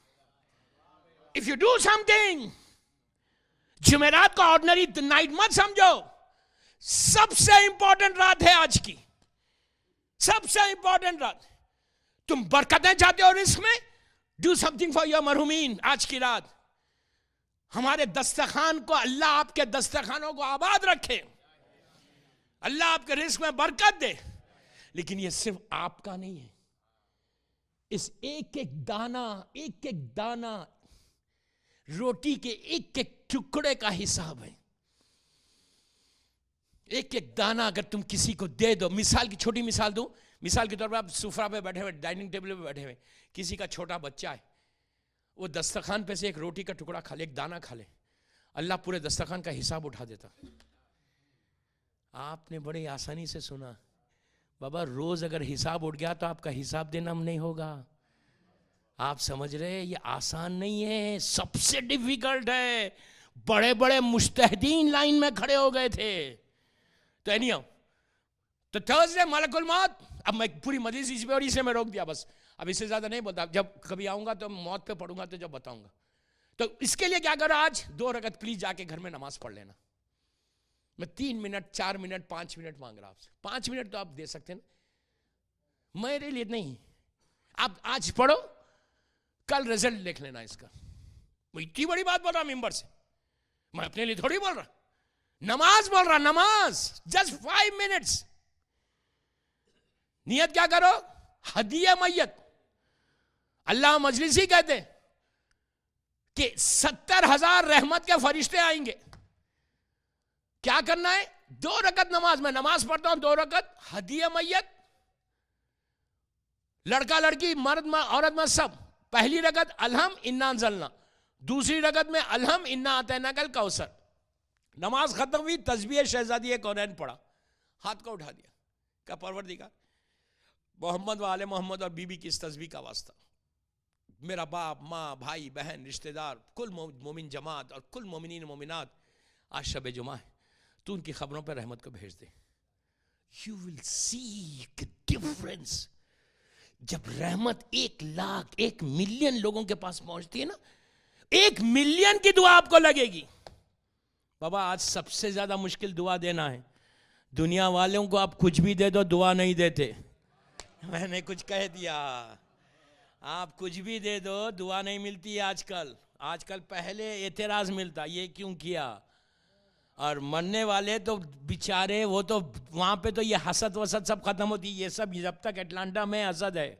If you do something, جمعرات کو آرڈنری نائٹ مت سمجھو, سب سے امپورٹنٹ رات ہے آج کی, سب سے امپورٹنٹ رات. تم برکتیں چاہتے ہو رزق میں, do something for your مرحومین. آج کی رات ہمارے دسترخوان کو, اللہ آپ کے دسترخوانوں کو آباد رکھے, اللہ آپ کے رزق میں برکت دے. لیکن یہ صرف آپ کا نہیں ہے, اس ایک ایک دانہ روٹی کے ایک ایک ٹکڑے کا حساب ہے. ایک ایک دانہ اگر تم کسی کو دے دو, مثال کی چھوٹی مثال دوں, مثال کے طور پر آپ سفرہ پہ بیٹھے ہوئے, ڈائننگ ٹیبل پہ بیٹھے ہوئے, کسی کا چھوٹا بچہ ہے, وہ دسترخوان پہ سے ایک روٹی کا ٹکڑا کھا لے, ایک دانہ کھا لے, اللہ پورے دسترخوان کا حساب اٹھا دیتا. آپ نے بڑی آسانی سے سنا, بابا روز اگر حساب اٹھ گیا تو آپ کا حساب دینا نہیں ہوگا. آپ سمجھ رہے یہ آسان نہیں ہے, سب سے ڈیفیکلٹ ہے. بڑے بڑے مجتہدین لائن میں کھڑے ہو گئے تھے. تو اینیو, تو تھرسڈے ملک الموت, اب میں پوری مجلس اس پہ اور اسے میں روک دیا بس, اب اس سے زیادہ نہیں بولتا, جب کبھی آؤں گا تو موت پہ پڑھوں گا تو جب بتاؤں گا. تو اس کے لیے کیا کرو, آج 2 رکعت پلیز جا کے گھر میں نماز پڑھ لینا. میں 3 منٹ 4 منٹ 5 منٹ مانگ رہا آپ سے, 5 منٹ تو آپ دے سکتے ہیں نا, میرے لیے نہیں. آپ آج پڑھو, کل رزلٹ دیکھ لینا اس کا. میں اتنی بڑی بات بول رہا ممبر سے, میں اپنے لیے تھوڑی بول رہا, نماز بول رہا, نماز جسٹ 5 منٹس. نیت کیا کرو, ہدیہ میت. اللہ مجلسی کہتے کہ 70,000 رحمت کے فرشتے آئیں گے. کیا کرنا ہے, 2 رکعت نماز, میں نماز پڑھتا ہوں 2 رکعت, ہدیہ میت, لڑکا لڑکی مرد عورت میں سب. پہلی رکعت الحم انا انزلنا, دوسری رکعت میں الحم انا اعطیناک الکوثر. نماز ختم ہوئی, تسبیح شہزادی کونین پڑھا, ہاتھ کو اٹھا دیا, کہ پروردگار محمد و آل محمد اور بی بی کی اس تسبیح کا واسطہ, میرا باپ, ماں, بھائی, بہن, رشتہ دار, کل مومن جماعت اور کل مومنین مومنات, آج شب جمعہ ہے, تو ان کی خبروں پہ رحمت کو بھیج دے. You will see the difference. جب رحمت 1,00,000 1,000,000 لوگوں کے پاس پہنچتی ہے نا, 1,000,000 کی دعا آپ کو لگے گی. بابا آج سب سے زیادہ مشکل دعا دینا ہے. دنیا والوں کو آپ کچھ بھی دے دو, دعا نہیں دیتے. میں نے کچھ کہہ دیا, آپ کچھ بھی دے دو, دعا نہیں ملتی آج کل. پہلے اعتراض ملتا, یہ کیوں کیا, اور مرنے والے تو بیچارے, وہ تو وہاں پہ تو یہ حسد وسد سب ختم ہوتی. یہ سب جب تک اٹلانٹا میں حسد ہے,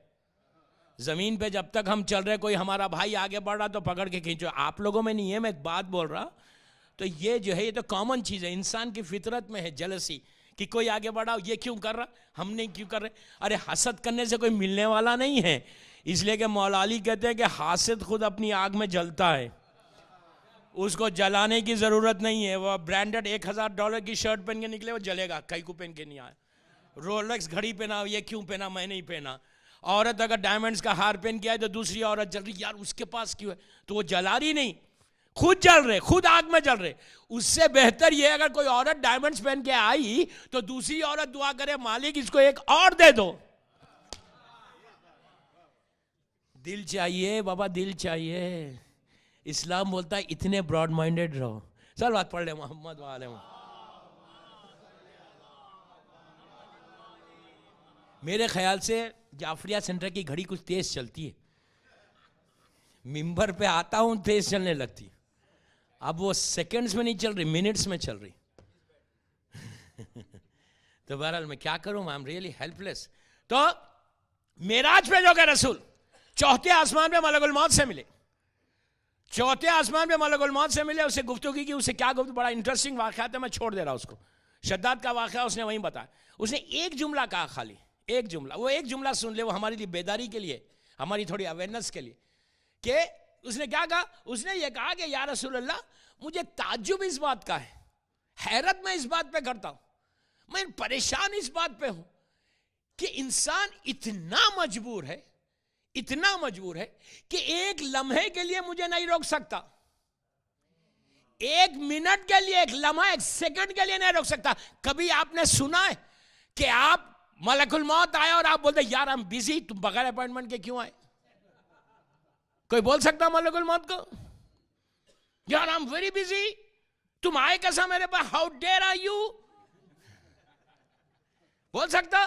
زمین پہ جب تک ہم چل رہے, کوئی ہمارا بھائی آگے بڑھ رہا تو پکڑ کے کھینچو. آپ لوگوں میں نہیں ہے, میں ایک بات بول رہا. تو یہ جو ہے, یہ تو کامن چیز ہے, انسان کی فطرت میں ہے جلسی, کہ کوئی آگے بڑھا, یہ کیوں کر رہا, ہم نہیں کیوں کر رہے. ارے حسد کرنے سے کوئی ملنے والا نہیں ہے. اس لیے کہ مولا علی کہتے ہیں کہ حاسد خود اپنی آگ میں جلتا ہے, اس کو جلانے کی ضرورت نہیں ہے. وہ برانڈڈ $1,000 کی شرٹ پہن کے نکلے, وہ جلے گا, کئی کو پہن کے نہیں آیا. رولیکس گھڑی پہنا, یہ کیوں پہنا, میں نہیں پہنا. عورت اگر ڈائمنڈز کا ہار پہن کے آئے تو دوسری عورت جل رہی, یار اس کے پاس کیوں ہے, تو وہ جلا رہی نہیں, خود جل رہے, خود آگ میں جل رہے. اس سے بہتر یہ اگر کوئی عورت ڈائمنڈز پہن کے آئی تو دوسری عورت دعا کرے, مالک اس کو ایک اور دے دو. دل چاہیے بابا, دل چاہیے. اسلام بولتا ہے اتنے براڈ مائنڈڈ رہو. سر بات پڑھ لیں, محمد و آل محمد. میرے خیال سے جعفریہ سینٹر کی گھڑی کچھ تیز چلتی ہے. منبر پہ آتا ہوں تیز چلنے لگتی. اب وہ سیکنڈز میں نہیں چل رہی, منٹس میں چل رہی. تو بہرحال میں کیا کروں, آئی ایم ریئلی ہیلپ لیس. تو معراج پہ جو کہ رسول چوتھے آسمان پہ ملک الموت سے ملے, چوتھے آسمان پہ ملک الموت سے ملے, اسے گفتگو کی. اسے کیا گفتگو, بڑا انٹرسٹنگ واقعہ ہے, میں چھوڑ دے رہا ہوں اس کو. شداد کا واقعہ اس نے وہیں بتایا. اس نے ایک جملہ کہا, خالی ایک جملہ. وہ ایک جملہ سن لے, وہ ہماری لیے بیداری کے لیے, ہماری تھوڑی اویئرنس کے لیے. کہ اس نے کیا کہا, اس نے یہ کہا کہ یا رسول اللہ مجھے تعجب اس بات کا ہے, حیرت میں اس بات پہ کرتا ہوں, میں پریشان اس بات پہ ہوں کہ انسان اتنا مجبور ہے, اتنا مجبور ہے کہ ایک لمحے کے لیے مجھے نہیں روک سکتا, ایک منٹ کے لیے, ایک لمحہ, ایک سیکنڈ کے لیے نہیں روک سکتا. کبھی آپ نے سنا ہے کہ آپ ملک الموت آئے اور آپ بولتے یار ہم بزی, تم بغیر اپوائنٹمنٹ کے کیوں آئے؟ کوئی بول سکتا ملک الموت کو یار I'm very busy, تم آئے کیسا میرے پاس, how dare are you؟ بول سکتا؟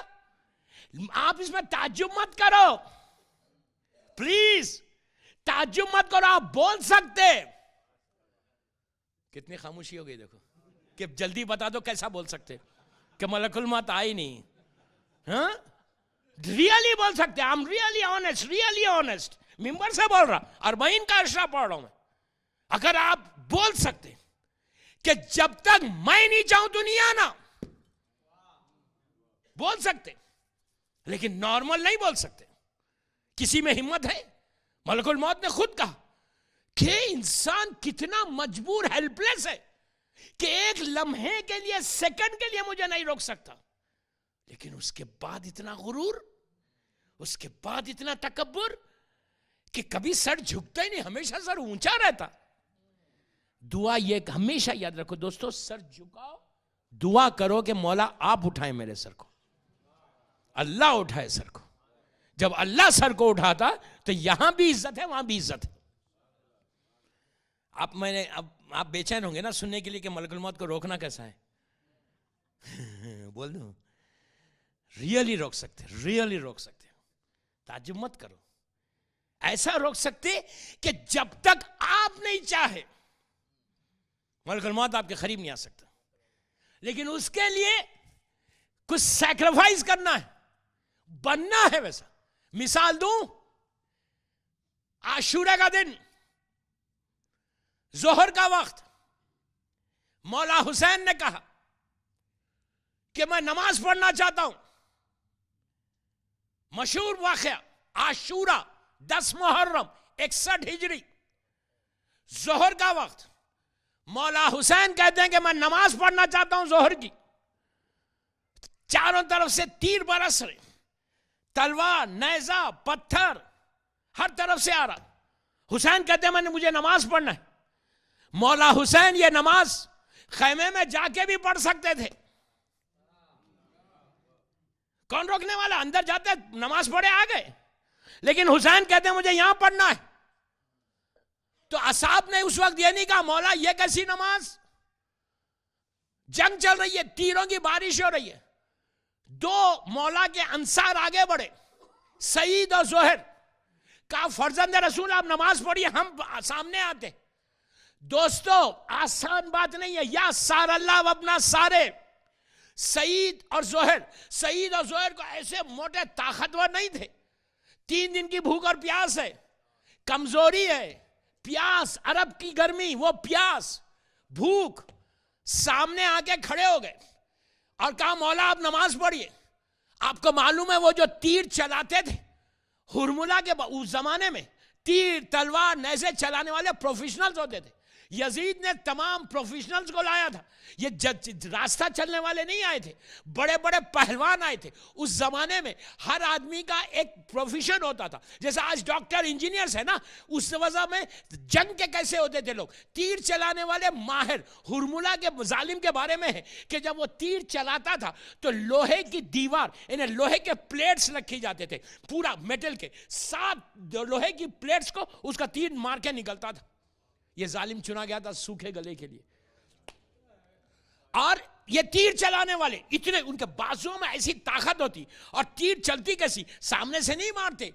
آپ اس میں تعجب مت کرو, پلیز تعجب مت کرو, آپ بول سکتے. کتنی خاموشی ہو گئی دیکھو, کہ جلدی بتا دو کیسا بول سکتے کہ ملک الموت آئی نہیں. ہاں ریئلی بول سکتے, I'm really honest, really honest, ممبر سے بول رہا, اربعین کا اشرا پڑھ رہا ہوں میں. اگر آپ بول سکتے کہ جب تک میں نہیں چاہوں تو نہیں آنا, بول سکتے, لیکن نارمل نہیں بول سکتے. کسی میں ہمت ہے؟ ملک الموت نے خود کہا کہ انسان کتنا مجبور, ہیلپ لیس ہے کہ ایک لمحے کے لیے, سیکنڈ کے لیے مجھے نہیں روک سکتا. لیکن اس کے بعد اتنا غرور, اس کے بعد اتنا تکبر کہ کبھی سر جھکتا ہی نہیں, ہمیشہ سر اونچا رہتا. دعا یہ ہمیشہ یاد رکھو دوستو, سر جھکاؤ, دعا کرو کہ مولا آپ اٹھائیں میرے سر کو, اللہ اٹھائے سر کو. جب اللہ سر کو اٹھاتا تو یہاں بھی عزت ہے, وہاں بھی عزت ہے. آپ بے چین ہوں گے نا سننے کے لیے کہ ملک الموت کو روکنا کیسا ہے. بول دوں, ریئلی روک سکتے, ریئلی روک سکتے. تعجب مت کرو, ایسا روک سکتے کہ جب تک آپ نہیں چاہے ملک الموت آپ کے قریب نہیں آ سکتا. لیکن اس کے لیے کچھ سیکریفائز کرنا ہے, بننا ہے ویسا. مثال دوں, عاشورہ کا دن, ظہر کا وقت, مولا حسین نے کہا کہ میں نماز پڑھنا چاہتا ہوں. مشہور واقعہ, عاشورہ 10 محرم 61 ہجری, ظہر کا وقت. مولا حسین کہتے ہیں کہ میں نماز پڑھنا چاہتا ہوں ظہر کی. چاروں طرف سے تیر برس رہے, تلوار, نیزہ, پتھر ہر طرف سے آ رہا. حسین کہتے ہیں مجھے نماز پڑھنا ہے. مولا حسین یہ نماز خیمے میں جا کے بھی پڑھ سکتے تھے, کون روکنے والا, اندر جاتے نماز پڑھے آ گئے. لیکن حسین کہتے ہیں مجھے یہاں پڑھنا ہے. تو اصحاب نے اس وقت یہ نہیں کہا مولا یہ کیسی نماز, جنگ چل رہی ہے, تیروں کی بارش ہو رہی ہے. دو مولا کے انصار آگے بڑھے, سعید اور زہر, کہا فرزند رسول آپ نماز پڑھیے, ہم سامنے آتے. دوستو آسان بات نہیں ہے, یا سار اللہ و اپنا سارے. سعید اور زہر کو ایسے موٹے طاقتور نہیں تھے. 3 دن کی بھوک اور پیاس ہے, کمزوری ہے, پیاس, عرب کی گرمی, وہ پیاس, بھوک, سامنے آ کے کھڑے ہو گئے اور کہا مولا آپ نماز پڑھیے. آپ کو معلوم ہے وہ جو تیر چلاتے تھے ہرملہ کے اس زمانے میں, تیر, تلوار, نیزے چلانے والے پروفیشنلز ہوتے تھے. یزید نے تمام پروفیشنلز کو لایا تھا. یہ راستہ چلنے والے نہیں آئے تھے, بڑے بڑے پہلوان آئے تھے. اس زمانے میں ہر آدمی کا ایک پروفیشن ہوتا تھا, جیسا آج ڈاکٹر, انجینئرز ہے نا. اس وجہ میں جنگ کے کیسے ہوتے تھے لوگ, تیر چلانے والے ماہر. ہرملہ کے ظالم کے بارے میں ہے کہ جب وہ تیر چلاتا تھا تو لوہے کی دیوار, انہیں لوہے کے پلیٹس رکھی جاتے تھے, پورا میٹل کے 7 لوہے کی پلیٹس کو اس کا تیر مار کے نکلتا تھا. یہ ظالم چنا گیا تھا سوکھے گلے کے لیے. اور یہ تیر چلانے والے اتنے, ان کے بازوؤں میں ایسی طاقت ہوتی, اور تیر چلتی کیسی, سامنے سے نہیں مارتے,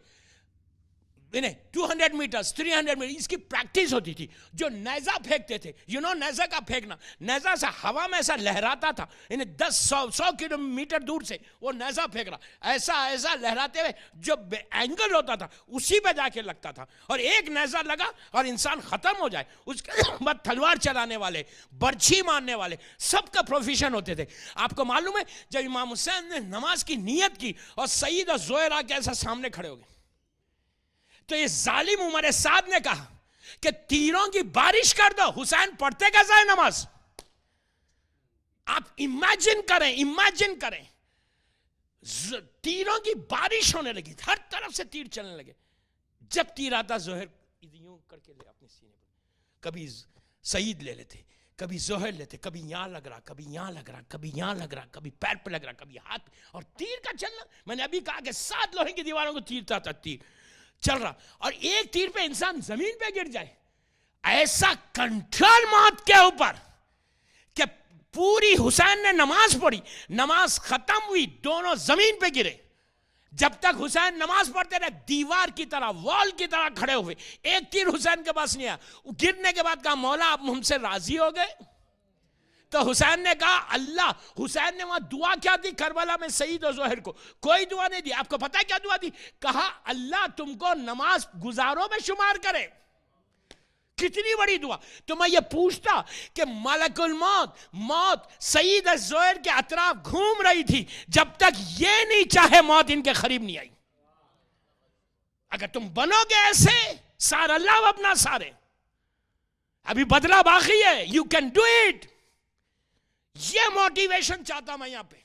انہیں 200 میٹرز 300 میٹر اس کی پریکٹس ہوتی تھی. جو نیزہ پھینکتے تھے, نیزہ کا پھینکنا, نیزہ سے ہوا میں ایسا لہراتا تھا, انہیں 100 کلومیٹر دور سے وہ نیزہ پھینک رہا, ایسا لہراتے ہوئے جو اینگل ہوتا تھا اسی پہ جا کے لگتا تھا, اور ایک نیزہ لگا اور انسان ختم ہو جائے. اس کے بعد تلوار چلانے والے, برچھی مارنے والے, سب کا پروفیشن ہوتے تھے. آپ کو معلوم ہے جب امام حسین نے نماز کی نیت کی اور سعید اور زہیر آ کے ایسا سامنے کھڑے ہو گئے, تو یہ ظالم عمر سعد نے کہا کہ تیروں کی بارش کر دو. حسین پڑھتے کیسا ہے نماز؟ آپ امیجن کریں تیروں کی بارش ہونے لگی, ہر طرف سے تیر چلنے لگے. جب تیر آتا زہر یوں کر کے لے اپنے سینے پر, کبھی سعید لے لیتے, کبھی زہر لیتے, کبھی یہاں لگ رہا, کبھی یہاں لگ رہا, کبھی یہاں لگ رہا, کبھی پیر پہ لگ رہا, کبھی ہاتھ پہ, اور تیر کا چلنا, میں نے ابھی کہا کہ 7 لوہے کی دیواروں کو تیرتا تھا, تیر چل رہا, اور ایک تیر پہ انسان زمین پہ گر جائے. ایسا کنٹرول موت کے اوپر کہ پوری حسین نے نماز پڑھی, نماز ختم ہوئی, دونوں زمین پہ گرے. جب تک حسین نماز پڑھتے رہے دیوار کی طرح, وال کی طرح کھڑے ہوئے, ایک تیر حسین کے پاس نہیں آیا. گرنے کے بعد کہا مولا آپ ہم سے راضی ہو گئے؟ تو حسین نے کہا اللہ, حسین نے وہاں دعا کیا دی کربلا میں سعید و زہر کو؟ کوئی دعا نہیں دی. آپ کو پتا ہے کیا دعا دی؟ کہا اللہ تم کو نماز گزاروں میں شمار کرے. کتنی بڑی دعا. تو میں یہ پوچھتا کہ ملک الموت, موت سعید و زہر کے اطراف گھوم رہی تھی جب تک یہ نہیں چاہے موت ان کے قریب نہیں آئی. اگر تم بنو گے ایسے سار اللہ اپنا سارے, ابھی بدلہ باقی ہے, یو کین ڈو اٹ. یہ موٹیویشن چاہتا میں یہاں پہ,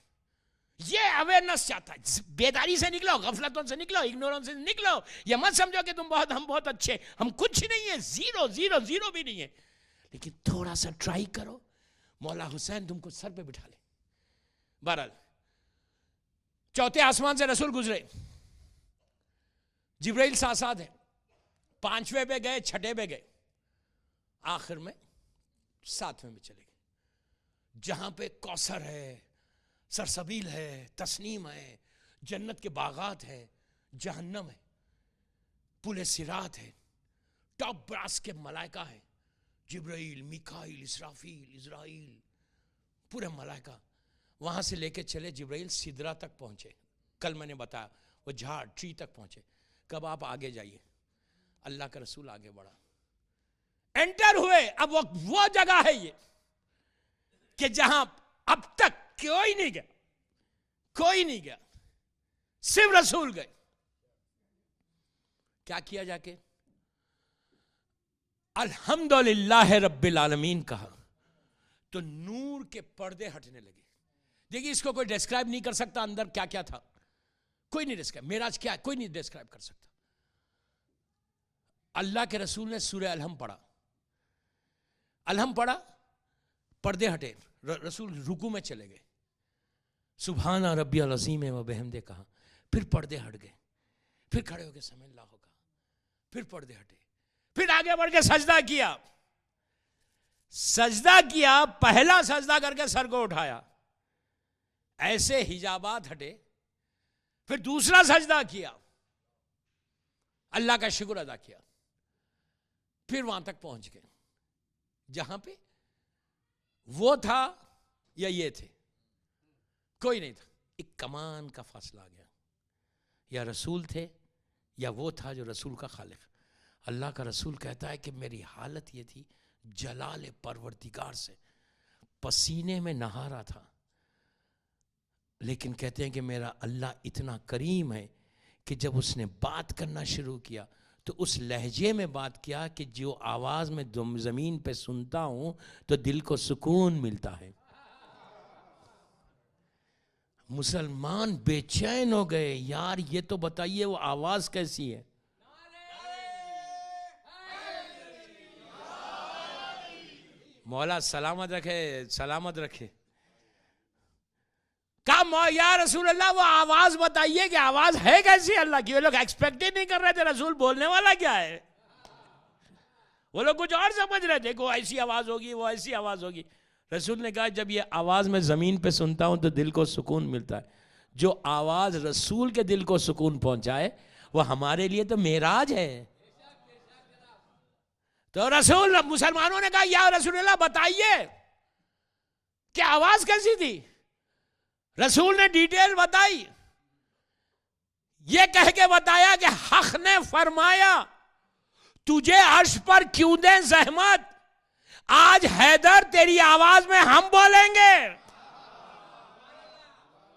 یہ اویئرنس چاہتا ہے. بیداری سے نکلو, غفلتوں سے نکلو, اگنورنس سے نکلو. یہ مت سمجھو کہ ہم بہت اچھے, ہم کچھ نہیں ہیں, زیرو بھی نہیں ہے. لیکن تھوڑا سا ٹرائی کرو, مولا حسین تم کو سر پہ بٹھا لے. بہرحال چوتھے آسمان سے رسول گزرے, جبرائیل ساتھ ہے, 5ویں پہ گئے, 6 پہ گئے, آخر میں 7ویں میں چلے گئے, جہاں پہ کوثر ہے, سرسبیل ہے, تسنیم ہے, جنت کے باغات ہیں, جہنم ہے, پل صراط ہے, ٹاپ براس کے ملائکہ ہیں, جبرائیل, میکائیل, اسرافیل, اسرائیل, پورے ملائکہ. وہاں سے لے کے چلے جبرائیل سدرہ تک پہنچے. کل میں نے بتایا وہ جھاڑ ٹری تک پہنچے. کب آپ آگے جائیے, اللہ کا رسول آگے بڑھا, انٹر ہوئے. اب وہ جگہ ہے یہ کہ جہاں اب تک کوئی نہیں گیا, صرف رسول گئے. کیا کیا جا کے؟ الحمدللہ رب العالمین کہا تو نور کے پردے ہٹنے لگے. دیکھیے اس کو کوئی ڈسکرائب نہیں کر سکتا اندر کیا کیا تھا, کوئی نہیں ڈسکرائب. معراج کیا ہے کوئی نہیں ڈسکرائب کر سکتا. اللہ کے رسول نے سورہ الحم پڑھا, پردے ہٹے, رسول رکوع میں چلے گئے, سبحان ربی العظیم و بحمدہ کہا, پھر پردے ہٹ گئے, پھر کھڑے ہو کے سمع اللہ کہا, پھر پردے ہٹے, پھر آگے بڑھ کے سجدہ کیا, پہلا سجدہ کر کے سر کو اٹھایا, ایسے حجابات ہٹے, پھر دوسرا سجدہ کیا, اللہ کا شکر ادا کیا, پھر وہاں تک پہنچ گئے جہاں پہ وہ تھا یا یہ تھے, کوئی نہیں تھا. ایک کمان کا فاصلہ آ گیا, یا رسول تھے یا وہ تھا جو رسول کا خالق. اللہ کا رسول کہتا ہے کہ میری حالت یہ تھی, جلال پروردگار سے پسینے میں نہا رہا تھا, لیکن کہتے ہیں کہ میرا اللہ اتنا کریم ہے کہ جب اس نے بات کرنا شروع کیا تو اس لہجے میں بات کیا کہ جو آواز میں زمین پہ سنتا ہوں تو دل کو سکون ملتا ہے. مسلمان بے چین ہو گئے, یار یہ تو بتائیے وہ آواز کیسی ہے. مولا سلامت رکھے. کہا یا رسول اللہ وہ آواز بتائیے کہ آواز ہے کیسی اللہ کی. وہ لوگ ایکسپیکٹ ہی نہیں کر رہے تھے رسول بولنے والا کیا ہے, وہ لوگ کچھ اور سمجھ رہے تھے کہ وہ ایسی آواز ہوگی, وہ ایسی آواز ہوگی. رسول نے کہا جب یہ آواز میں زمین پہ سنتا ہوں تو دل کو سکون ملتا ہے. جو آواز رسول کے دل کو سکون پہنچائے وہ ہمارے لیے تو معراج ہے. تو رسول مسلمانوں نے کہا یا رسول اللہ بتائیے کہ آواز کیسی تھی. رسول نے ڈیٹیل بتائی, یہ کہہ کے بتایا کہ حق نے فرمایا تجھے عرش پر کیوں دیں زحمت, آج حیدر تیری آواز میں ہم بولیں گے.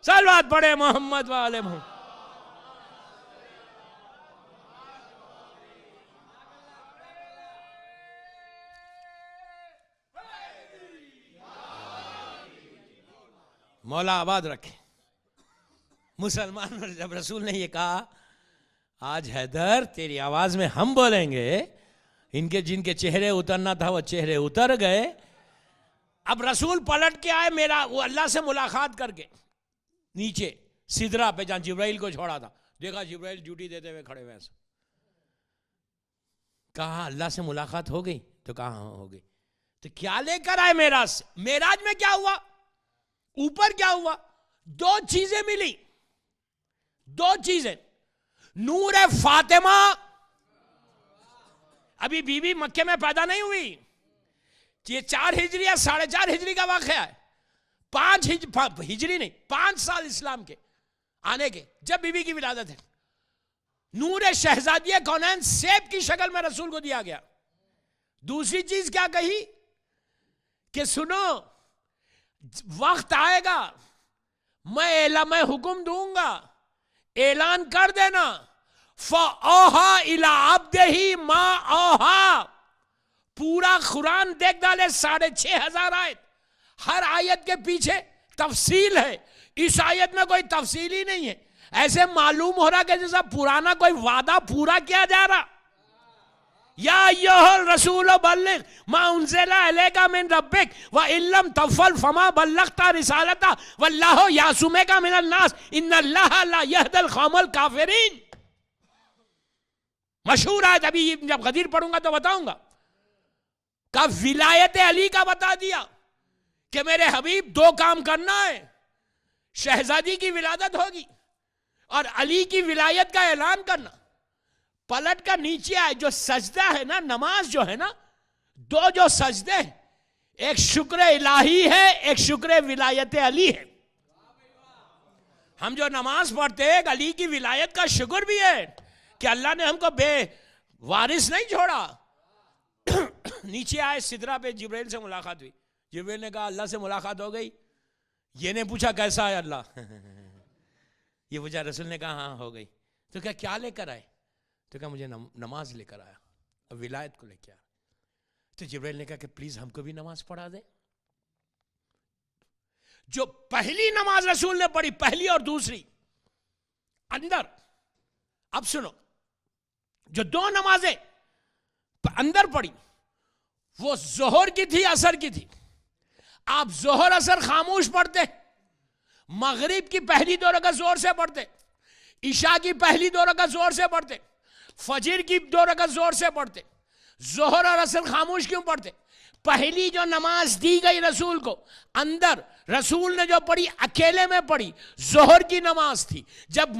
صلوات پڑھے محمد والے محمد. مولا آباد رکھے. مسلمان جب رسول نے یہ کہا آج حیدر تیری آواز میں ہم بولیں گے, ان کے جن کے چہرے اترنا تھا وہ چہرے اتر گئے. اب رسول پلٹ کے آئے, وہ اللہ سے ملاقات کر کے نیچے سدرا پہ جہاں جبرائیل کو چھوڑا تھا, دیکھا جبرائیل ڈیوٹی دیتے ہوئے کھڑے ہوئے ایسے. کہا اللہ سے ملاقات ہو گئی؟ تو کہا ہاں ہو گئی. تو کیا لے کر آئے معراج سے؟ معراج میں کیا ہوا, اوپر کیا ہوا؟ دو چیزیں ملی, دو چیزیں. نور فاطمہ, ابھی بی بی مکے میں پیدا نہیں ہوئی, یہ 4 ہجری یا 4.5 ہجری کا واقعہ ہے. 5 ہجری نہیں, 5 سال اسلام کے آنے کے جب بی بی کی ولادت ہے. نور شہزادی کونین سیب کی شکل میں رسول کو دیا گیا. دوسری چیز کیا کہی کہ سنو وقت آئے گا میں حکم دوں گا, اعلان کر دینا فَأَوْحَىٰ إِلَىٰ عَبْدِهِ مَا أَوْحَىٰ. پورا قرآن دیکھ ڈالے 6,500 آیت, ہر آیت کے پیچھے تفصیل ہے. اس آیت میں کوئی تفصیل ہی نہیں ہے. ایسے معلوم ہو رہا کہ جیسا پرانا کوئی وعدہ پورا کیا جا رہا. یا ایھا الرسول بلغ ما انزل الیک من ربک وان لم تفعل فما بلغت رسالتہ واللہ یعصمک من الناس ان اللہ لا یہدی القوم الکافرین. مشہور ہے, ابھی جب غدیر پڑھوں گا تو بتاؤں گا. کہ ولایت علی کا بتا دیا کہ میرے حبیب 2 کام کرنا ہے, شہزادی کی ولادت ہوگی اور علی کی ولایت کا اعلان کرنا. پلٹ کر نیچے آئے, جو سجدہ ہے نا, نماز جو ہے نا, 2 جو سجدے ہیں, ایک شکر الہی ہے, ایک شکر ولایت علی ہے. ہم جو نماز پڑھتے ہیں علی کی ولایت کا شکر بھی ہے کہ اللہ نے ہم کو بے وارث نہیں چھوڑا. نیچے آئے سدرا پہ, جبرائیل سے ملاقات ہوئی. جبرائیل نے کہا اللہ سے ملاقات ہو گئی. یہ نے پوچھا کیسا ہے اللہ, یہ پوچھا. رسول نے کہا ہاں ہو گئی. تو کیا لے کر آئے؟ تو کہا مجھے نماز لے کر آیا اور ولایت کو لے کے آیا. تو جبرائیل نے کہا کہ پلیز ہم کو بھی نماز پڑھا دے. جو پہلی نماز رسول نے پڑھی, پہلی اور دوسری اندر, اب سنو, جو 2 نمازیں اندر پڑھی وہ ظہر کی تھی, عصر کی تھی. آپ ظہر عصر خاموش پڑھتے, مغرب کی پہلی 2 رکعت زور سے پڑھتے, عشاء کی پہلی 2 رکعت زور سے پڑھتے, فجر کی 2 رکعت زور سے پڑھتے. ظہر اور عصر خاموش کیوں پڑھتے؟ پہلی جو نماز دی گئی رسول کو اندر, رسول نے جو پڑھی اکیلے میں پڑھی, ظہر کی نماز تھی. جب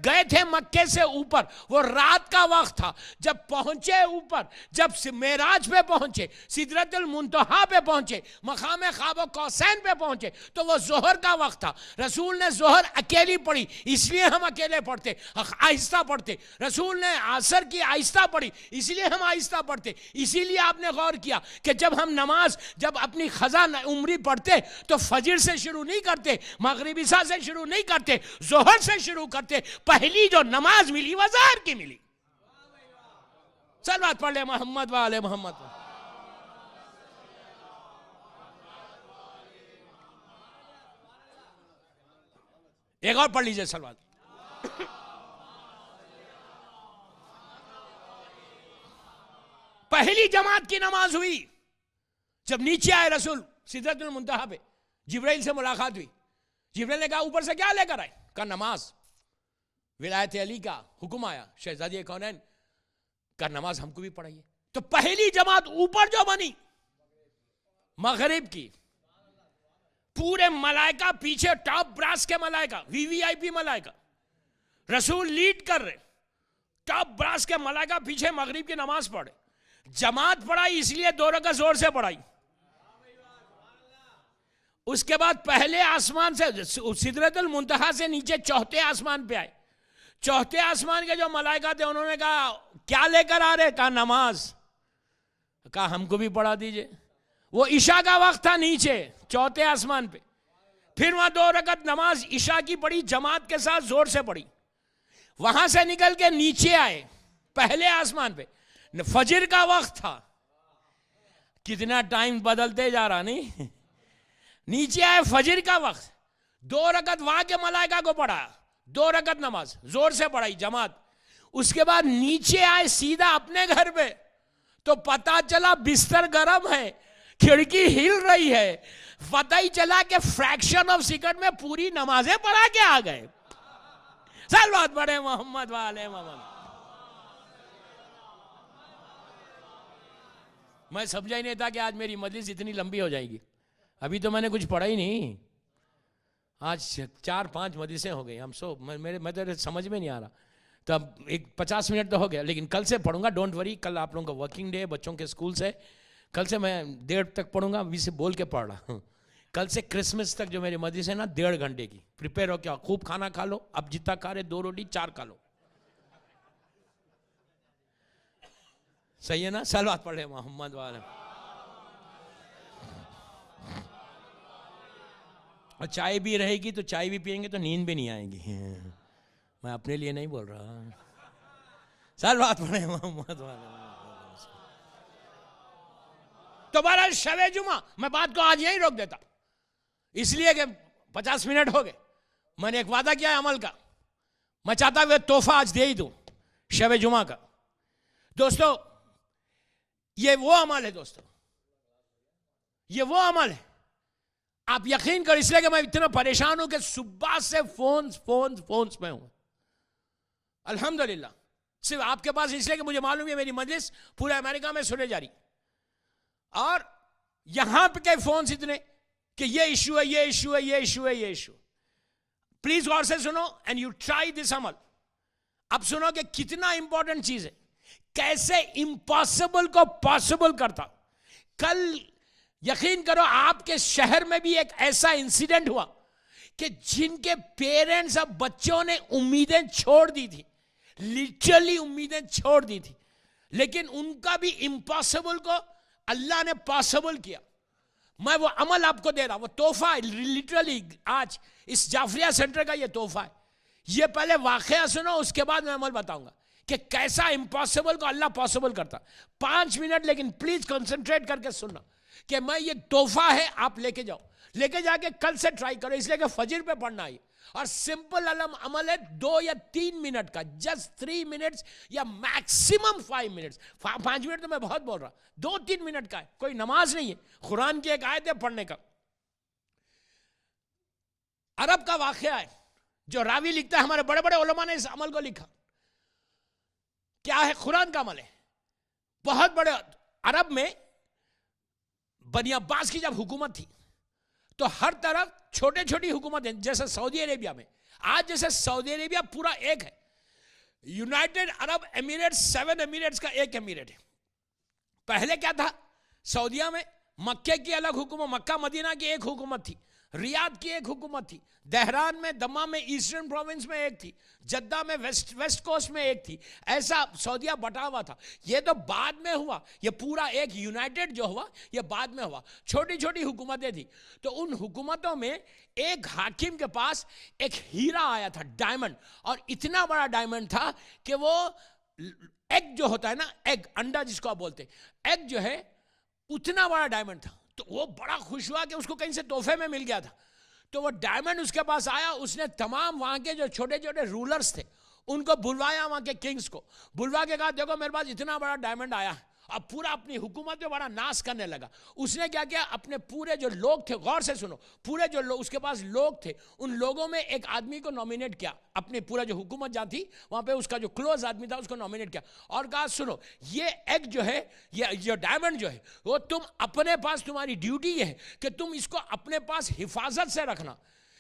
گئے تھے مکے سے اوپر, وہ رات کا وقت تھا. جب پہنچے اوپر, جب معراج پہ پہنچے, سدرۃ المنتہا پہ پہنچے, مقام قاب قوسین پہ پہنچے, تو وہ ظہر کا وقت تھا. رسول نے ظہر اکیلی پڑھی, اس لیے ہم اکیلے پڑھتے, آہستہ پڑھتے. رسول نے عصر کی آہستہ پڑھی, اس لیے ہم آہستہ پڑھتے. اسی لیے آپ نے غور کیا کہ جب ہم نماز جب اپنی قضا عمری پڑھتے تو فجر سے شروع نہیں کرتے, مغرب عشاء سے شروع نہیں کرتے, ظہر سے شروع کرتے. پہلی جو نماز ملی وہ ظہر کی ملی. صلوات پڑھ لے محمد والے محمد. ایک اور پڑھ لیجئے صلوات. پہلی جماعت کی نماز ہوئی جب نیچے آئے رسول سدرۃ المنتہا پہ, جبرائیل سے ملاقات ہوئی. جبرائیل نے کہا اوپر سے کیا لے کر آئے؟ کہا نماز. ولایت علی کا حکم آیا, شہزادی کونین کا نماز ہم کو بھی پڑھائیے. تو پہلی جماعت اوپر جو بنی مغرب کی, پورے ملائکہ پیچھے, ٹاپ براس کے ملائکہ, وی وی آئی پی ملائکہ, رسول لیڈ کر رہے, ٹاپ براس کے ملائکہ پیچھے مغرب کی نماز پڑھے، جماعت پڑھائی اس لیے 2 رکعت زور سے پڑھائی. اس کے بعد پہلے آسمان سے سدرۃ المنتہا سے نیچے 4تھے آسمان پہ آئے. 4تھے آسمان کے جو ملائکہ تھے انہوں نے کہا کیا لے کر آ رہے؟ کہا نماز. کہا ہم کو بھی پڑھا دیجئے. وہ عشاء کا وقت تھا نیچے 4تھے آسمان پہ. پھر وہاں 2 رکعت نماز عشاء کی پڑھی، جماعت کے ساتھ زور سے پڑھی. وہاں سے نکل کے نیچے آئے پہلے آسمان پہ، فجر کا وقت تھا. کتنا ٹائم بدلتے جا رہا نہیں. نیچے آئے فجر کا وقت، 2 رکعت وہاں کے ملائکہ کو پڑھا، 2 رکعت نماز زور سے پڑھائی جماعت. اس کے بعد نیچے آئے سیدھا اپنے گھر پہ، تو پتا چلا بستر گرم ہے، کھڑکی ہل رہی ہے. پتہ ہی چلا کہ فریکشن آف سیکنڈ میں پوری نمازیں پڑھا کے آ گئے. صلوات پڑھے محمد والے محمد. میں سمجھا ہی نہیں تھا کہ آج میری مجلس اتنی لمبی ہو جائے گی. ابھی تو میں نے کچھ پڑھا ہی نہیں. آج 4-5 مجلسیں ہو گئی. میں تو سمجھ میں نہیں آ رہا. تو اب 50 منٹ تو ہو گیا، لیکن کل سے پڑھوں گا. ڈونٹ وری، کل آپ لوگوں کا ورکنگ ڈے، بچوں کے اسکول سے. کل سے میں 1:30 تک پڑھوں گا. ابھی سے بول کے پڑھ رہا ہوں. کل سے کرسمس تک جو میری مجلس ہے نا 1.5 گھنٹے کی. پریپیئر ہو کیا، خوب کھانا کھا لو. اب جتنا کھا رہے 2 روٹی 4 کھا لو. صحیح ہے نا؟ صلوات پڑھے محمد والے. اور چائے بھی رہے گی تو چائے بھی پئیں گے تو نیند بھی نہیں آئے گی. میں اپنے لیے نہیں بول رہا. صلوات پڑھے محمد والے. تو بہرحال شب جمعہ میں بات کو آج یہیں روک دیتا، اس لیے کہ 50 منٹ ہو گئے. میں نے ایک وعدہ کیا ہے عمل کا. میں چاہتا ہوں تحفہ آج دے ہی دوں شب جمعہ کا. دوستو یہ وہ عمل ہے، دوستو یہ وہ عمل ہے. آپ یقین کر، اس لیے کہ میں اتنا پریشان ہوں کہ صبح سے فونز میں ہوں. الحمدللہ صرف آپ کے پاس اس لیے کہ مجھے معلوم ہے میری مجلس پورے امریکہ میں سنے جا رہی، اور یہاں پہ کے فونز اتنے کہ یہ ایشو ہے، یہ ایشو ہے، یہ ایشو ہے، یہ ایشو. پلیز غور سے سنو اینڈ یو ٹرائی دس عمل. اب سنو کہ کتنا امپورٹنٹ چیز ہے، کیسے امپاسبل کو پاسبل کرتا. کل یقین کرو آپ کے شہر میں بھی ایک ایسا انسیڈنٹ ہوا کہ جن کے پیرنٹس اب بچوں نے امیدیں چھوڑ دی تھی، لٹرلی امیدیں چھوڑ دی تھی، لیکن ان کا بھی امپاسبل کو اللہ نے پاسبل کیا. میں وہ عمل آپ کو دے رہا، وہ تحفہ لٹرلی آج اس جعفریہ سینٹر کا یہ تحفہ ہے. یہ پہلے واقعہ سنو، اس کے بعد میں عمل بتاؤں گا کہ کیسا امپاسبل کو اللہ پاسبل کرتا. 5 منٹ لیکن پلیز کنسنٹریٹ کر کے سننا کہ میں یہ تحفہ ہے، آپ لے کے جاؤ، لے کے جا کے کل سے ٹرائی کرو. اس لیے کہ فجر پہ پڑھنا ہے، اور سمپل عمل ہے 2 یا 3 منٹ کا، جسٹ 3 منٹس یا میکسیمم 5 منٹس. 5 منٹ تو میں بہت بول رہا، 2-3 منٹ کا ہے. کوئی نماز نہیں ہے، قرآن کی ایک آیت ہے پڑھنے کا. عرب کا واقعہ ہے جو راوی لکھتا ہے، ہمارے بڑے بڑے علماء نے اس عمل کو لکھا. کیا ہے؟ قرآن کا عمل ہے. بہت بڑے عرب میں بنی عباس کی جب حکومت تھی تو ہر طرف چھوٹے چھوٹی حکومت ہیں، جیسے سعودی عربیہ میں. آج جیسے سعودی عربیہ پورا ایک ہے، یونائٹڈ عرب ایمریٹس 7 ایمریٹس کا ایک ایمریٹ ہے. پہلے کیا تھا؟ سعودیہ میں مکہ کی الگ حکومت، مکہ مدینہ کی ایک حکومت تھی، ریاض کی ایک حکومت تھی، دہران میں، دمام میں ایسٹرن پروونس میں ایک تھی، جدہ میں ویسٹ کوسٹ میں ایک تھی. ایسا سعودیہ بٹا ہوا تھا. یہ تو بعد میں ہوا، یہ پورا ایک یونائٹڈ جو ہوا یہ بعد میں ہوا. چھوٹی چھوٹی حکومتیں تھیں. تو ان حکومتوں میں ایک حاکم کے پاس ایک ہیرا آیا تھا، ڈائمنڈ، اور اتنا بڑا ڈائمنڈ تھا کہ وہ ایگ جو ہوتا ہے نا، ایگ انڈا جس کو آپ بولتے ہیں، ایگ جو ہے اتنا بڑا ڈائمنڈ تھا. تو وہ بڑا خوش ہوا کہ اس کو کہیں سے تحفے میں مل گیا تھا. تو وہ ڈائمنڈ اس کے پاس آیا. اس نے تمام وہاں کے جو چھوٹے چھوٹے رولرز تھے ان کو بلوایا، وہاں کے کنگز کو بلوا کے کہا دیکھو میرے پاس اتنا بڑا ڈائمنڈ آیا ہے. اب پورا اپنی حکومت میں بڑا ناس کرنے لگا. اس نے کیا کیا، اپنے پورے جو لوگ تھے، غور سے سنو، پورے جو لوگ اس کے پاس لوگ تھے، ان لوگوں میں ایک آدمی کو نومینیٹ کیا. اپنے پورا جو حکومت جہاں تھی وہاں پہ اس کا جو کلوز آدمی تھا اس کو نومینیٹ کیا، اور کہا سنو یہ ایک جو ہے، یہ جو ڈائمنڈ جو ہے وہ تم اپنے پاس، تمہاری ڈیوٹی یہ ہے کہ تم اس کو اپنے پاس حفاظت سے رکھنا.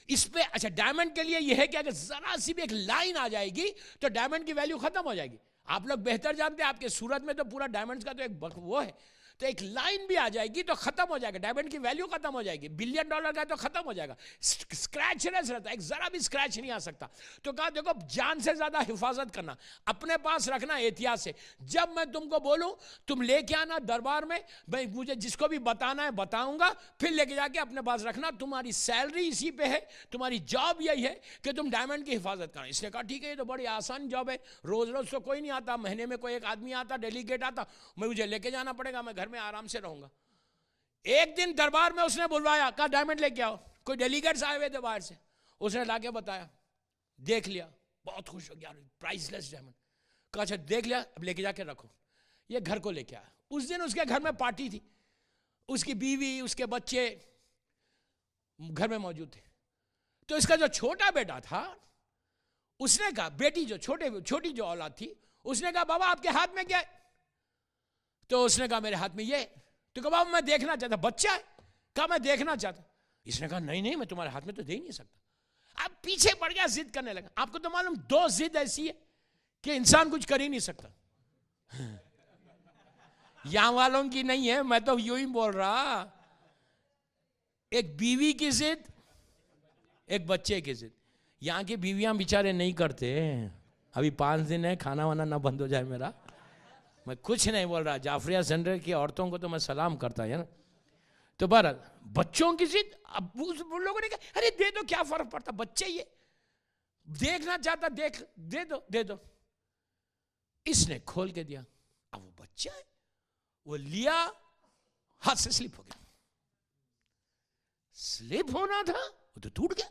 اس پہ اچھا ڈائمنڈ کے لیے یہ ہے کہ اگر ذرا سی بھی ایک لائن آ جائے گی تو ڈائمنڈ کی ویلیو ختم ہو جائے گی. آپ لوگ بہتر جانتے ہیں، آپ کے صورت میں تو پورا ڈائمنڈز کا تو ایک وہ ہے، تو ایک لائن بھی آ جائے گی تو ختم ہو جائے گا، ڈائمنڈ کی ویلیو ختم ہو جائے گی، $1 بلین کا تو ختم ہو جائے گا، اسکریچ رہتا ہے، ایک ذرا بھی اسکریچ نہیں آ سکتا. تو کہا دیکھو جان سے زیادہ حفاظت کرنا، اپنے پاس رکھنا احتیاط سے. جب میں تم کو بولوں تم لے کے آنا دربار میں، مجھے جس کو بھی بتانا ہے بتاؤں گا، پھر لے کے جا کے اپنے پاس رکھنا، تمہاری سیلری اسی پہ ہے، تمہاری جاب یہی ہے کہ تم ڈائمنڈ کی حفاظت کرنا. اس نے کہا ٹھیک ہے، یہ تو بڑی آسان جاب ہے، روز روز تو کوئی نہیں آتا، مہینے میں کوئی ایک آدمی آتا، ڈیلیگیٹ آتا، مجھے لے کے جانا پڑے گا، میں گھر میں آرام سے رہوں گا. ایک دن دربار میں اس نے بلوایا، کہا ڈائمنڈ لے کے آؤ. کوئی ڈیلیگیٹس آئے ہوئے تھے باہر سے، اس نے لا کے بتایا، دیکھ لیا، بہت خوش ہو گیا، پرائز لیس ڈائمنڈ. کہا اچھا دیکھ لیا، اب لے کے جا کے رکھو. یہ گھر کو لے کے آیا. اس دن اس کے گھر میں پارٹی تھی، اس کی بیوی، اس کے بچے گھر میں موجود تھے. تو اس کا جو چھوٹا بیٹا تھا، اس نے کہا، بیٹی جو چھوٹی جو اولاد تھی، اس نے کہا بابا آپ کے ہاتھ میں کیا ہے؟ تو اس نے کہا میرے ہاتھ میں یہ. تو کہا بابا میں دیکھنا چاہتا. بچہ ہے؟ کہا میں دیکھنا چاہتا. اس نے کہا نہیں میں تمہارے ہاتھ میں تو دے ہی نہیں سکتا. اب پیچھے پڑ گیا، ضد کرنے لگا. آپ کو تو معلوم 2 ضد ایسی ہے کہ انسان کچھ کر ہی نہیں سکتا. یہاں والوں کی نہیں ہے، میں تو یوں ہی بول رہا. ایک بیوی کی ضد، ایک بچے کی ضد. یہاں کی بیویاں بیچارے نہیں کرتے. ابھی 5 دن ہے، کھانا وانا نہ بند ہو جائے میرا. میں کچھ نہیں بول رہا. جعفریہ سینٹر کی عورتوں کو تو میں سلام کرتا ہے نا. تو بہرحال بچوں کی ضد. اب لوگوں نے کہا ارے دے دو، کیا فرق پڑتا، بچے یہ دیکھنا چاہتا، دے دو. اس نے کھول کے دیا. اب وہ بچہ ہے، وہ لیا، ہاتھ سے سلپ ہو گیا. سلپ ہونا تھا وہ تو ٹوٹ گیا.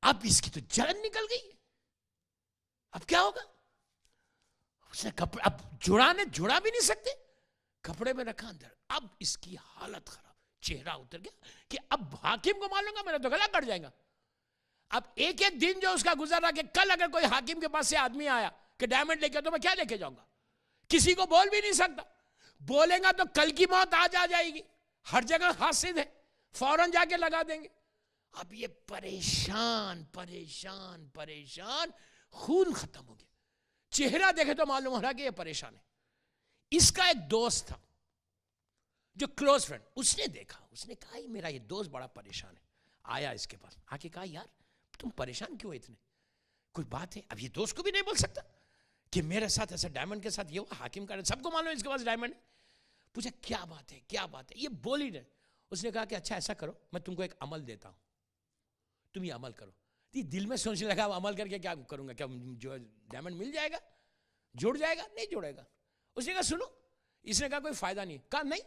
اب اس کی تو جان نکل گئی. اب کیا ہوگا؟ اس نے کپڑے اب جڑا بھی نہیں سکتے، کپڑے میں رکھا اندر. اب اس کی حالت خراب، چہرہ اتر گیا کہ اب حاکم کو معلوم گا میرا تو گلا کٹ جائے گا. اب ایک دن جو اس کا گزر رہا کہ کل اگر کوئی حاکم کے پاس سے آدمی آیا کہ ڈائمنڈ لے کے، تو میں کیا لے کے جاؤں گا؟ کسی کو بول بھی نہیں سکتا. بولیں گا تو کل کی موت آج آ جائے گی. ہر جگہ حاسد ہے، فوراً جا کے لگا دیں گے. اب یہ پریشان پریشان پریشان، خون ختم ہو گیا. چہرہ دیکھے تو معلوم ہو رہا کہ یہ پریشان ہے. اس کا ایک دوست تھا جو کلوز فرینڈ، اس نے دیکھا، اس نے کہا میرا یہ دوست بڑا پریشان ہے. آیا اس کے پاس، آ کے کہا یار تم پریشان کیوں اتنے، کوئی بات ہے؟ اب یہ دوست کو بھی نہیں بول سکتا کہ میرے ساتھ ایسا ڈائمنڈ کے ساتھ یہ ہوا، حاکم کا سب کو معلوم ہے اس کے پاس ڈائمنڈ ہے. پوچھا کیا بات ہے، کیا بات ہے؟ یہ بول ہی نہیں. اس نے کہا کہ اچھا ایسا کرو، میں تم کو ایک عمل دیتا ہوں، تم یہ عمل کرو. دل میں سوچنے لگا عمل کر کے کیا کروں گا، کیا جو ڈائمنڈ مل جائے گا، جڑ جائے گا؟ نہیں جڑے گا. اس نے کہا سنو. اس نے کہا کوئی فائدہ نہیں. کہا نہیں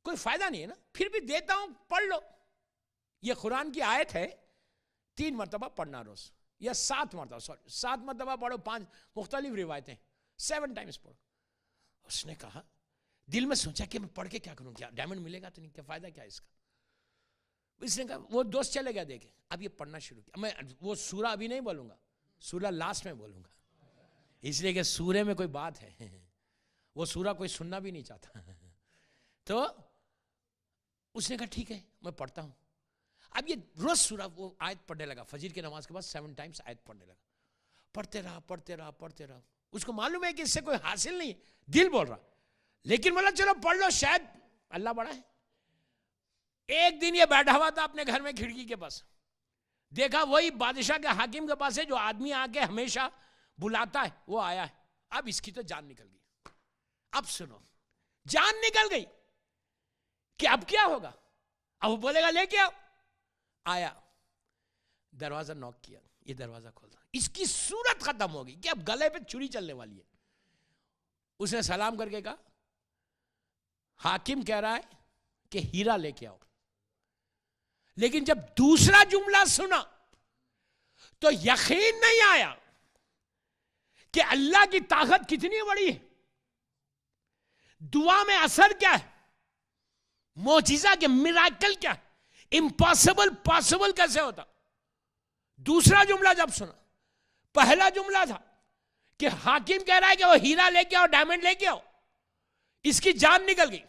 کوئی فائدہ نہیں ہے نا، پھر بھی دیتا ہوں، پڑھ لو. یہ قرآن کی آیت ہے، 3 مرتبہ پڑھنا روز، یا 7 مرتبہ، 7 مرتبہ پڑھو، 5 مختلف روایتیں، 7 ٹائمز پڑھو. اس نے کہا، دل میں سوچا کہ میں پڑھ کے کیا کروں، کیا ڈائمنڈ ملے گا تو نہیں، کیا فائدہ کیا اس کا. اس نے کہا، وہ دوست چلے گیا دیکھے. اب یہ پڑھنا شروع کیا. میں وہ سورہ ابھی نہیں بولوں گا، سورہ لاسٹ میں بولوں گا، اس لیے کہ سورے میں کوئی بات ہے، وہ سورہ کوئی سننا بھی نہیں چاہتا. تو اس نے کہا ٹھیک ہے میں پڑھتا ہوں. اب یہ روز سورہ وہ آیت پڑھنے لگا، فجر کی نماز کے بعد 7 ٹائمز آیت پڑھنے لگا. پڑھتے رہا. اس کو معلوم ہے کہ اس سے کوئی حاصل نہیں ہے، دل بول رہا، لیکن بولا چلو پڑھ لو، شاید اللہ بڑا ہے. ایک دن یہ بیٹھا ہوا تھا اپنے گھر میں کھڑکی کے پاس، دیکھا وہی بادشاہ کے حاکم کے پاس ہے جو آدمی آ کے ہمیشہ بلاتا ہے، وہ آیا ہے. اب اس کی تو جان نکل گئی. اب سنو، جان نکل گئی کہ اب کیا ہوگا. اب وہ بولے گا لے کے آؤ. آیا، دروازہ نوک کیا، یہ دروازہ کھولا. اس کی صورت ختم ہوگی کہ اب گلے پہ چھری چلنے والی ہے. اس نے سلام کر کے کہا حاکم کہہ رہا ہے کہ ہیرا لے کے آؤ. لیکن جب دوسرا جملہ سنا تو یقین نہیں آیا کہ اللہ کی طاقت کتنی بڑی ہے. دعا میں اثر کیا ہے، معجزہ کے میراکل کیا ہے، امپاسبل پاسبل کیسے ہوتا. دوسرا جملہ جب سنا، پہلا جملہ تھا کہ حاکم کہہ رہا ہے کہ وہ ہیرا لے کے آؤ، ڈائمنڈ لے کے آؤ، اس کی جان نکل گئی.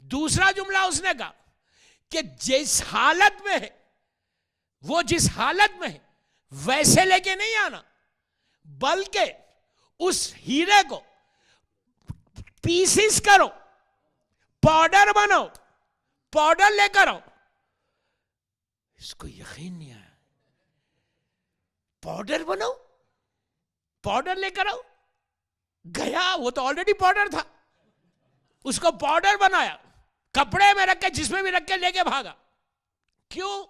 دوسرا جملہ اس نے کہا کہ جس حالت میں ہے، وہ جس حالت میں ہے ویسے لے کے نہیں آنا، بلکہ اس ہیرے کو پیسز کرو, پاؤڈر بناؤ, پاؤڈر لے کر آؤ. اس کو یقین نہیں آیا, پاؤڈر بناؤ, پاؤڈر لے کر آؤ. گیا, وہ تو آلریڈی پاؤڈر تھا, اس کو پاؤڈر بنایا, کپڑے میں رکھ کے, جس میں بھی رکھ کے لے کے بھاگا. کیوں؟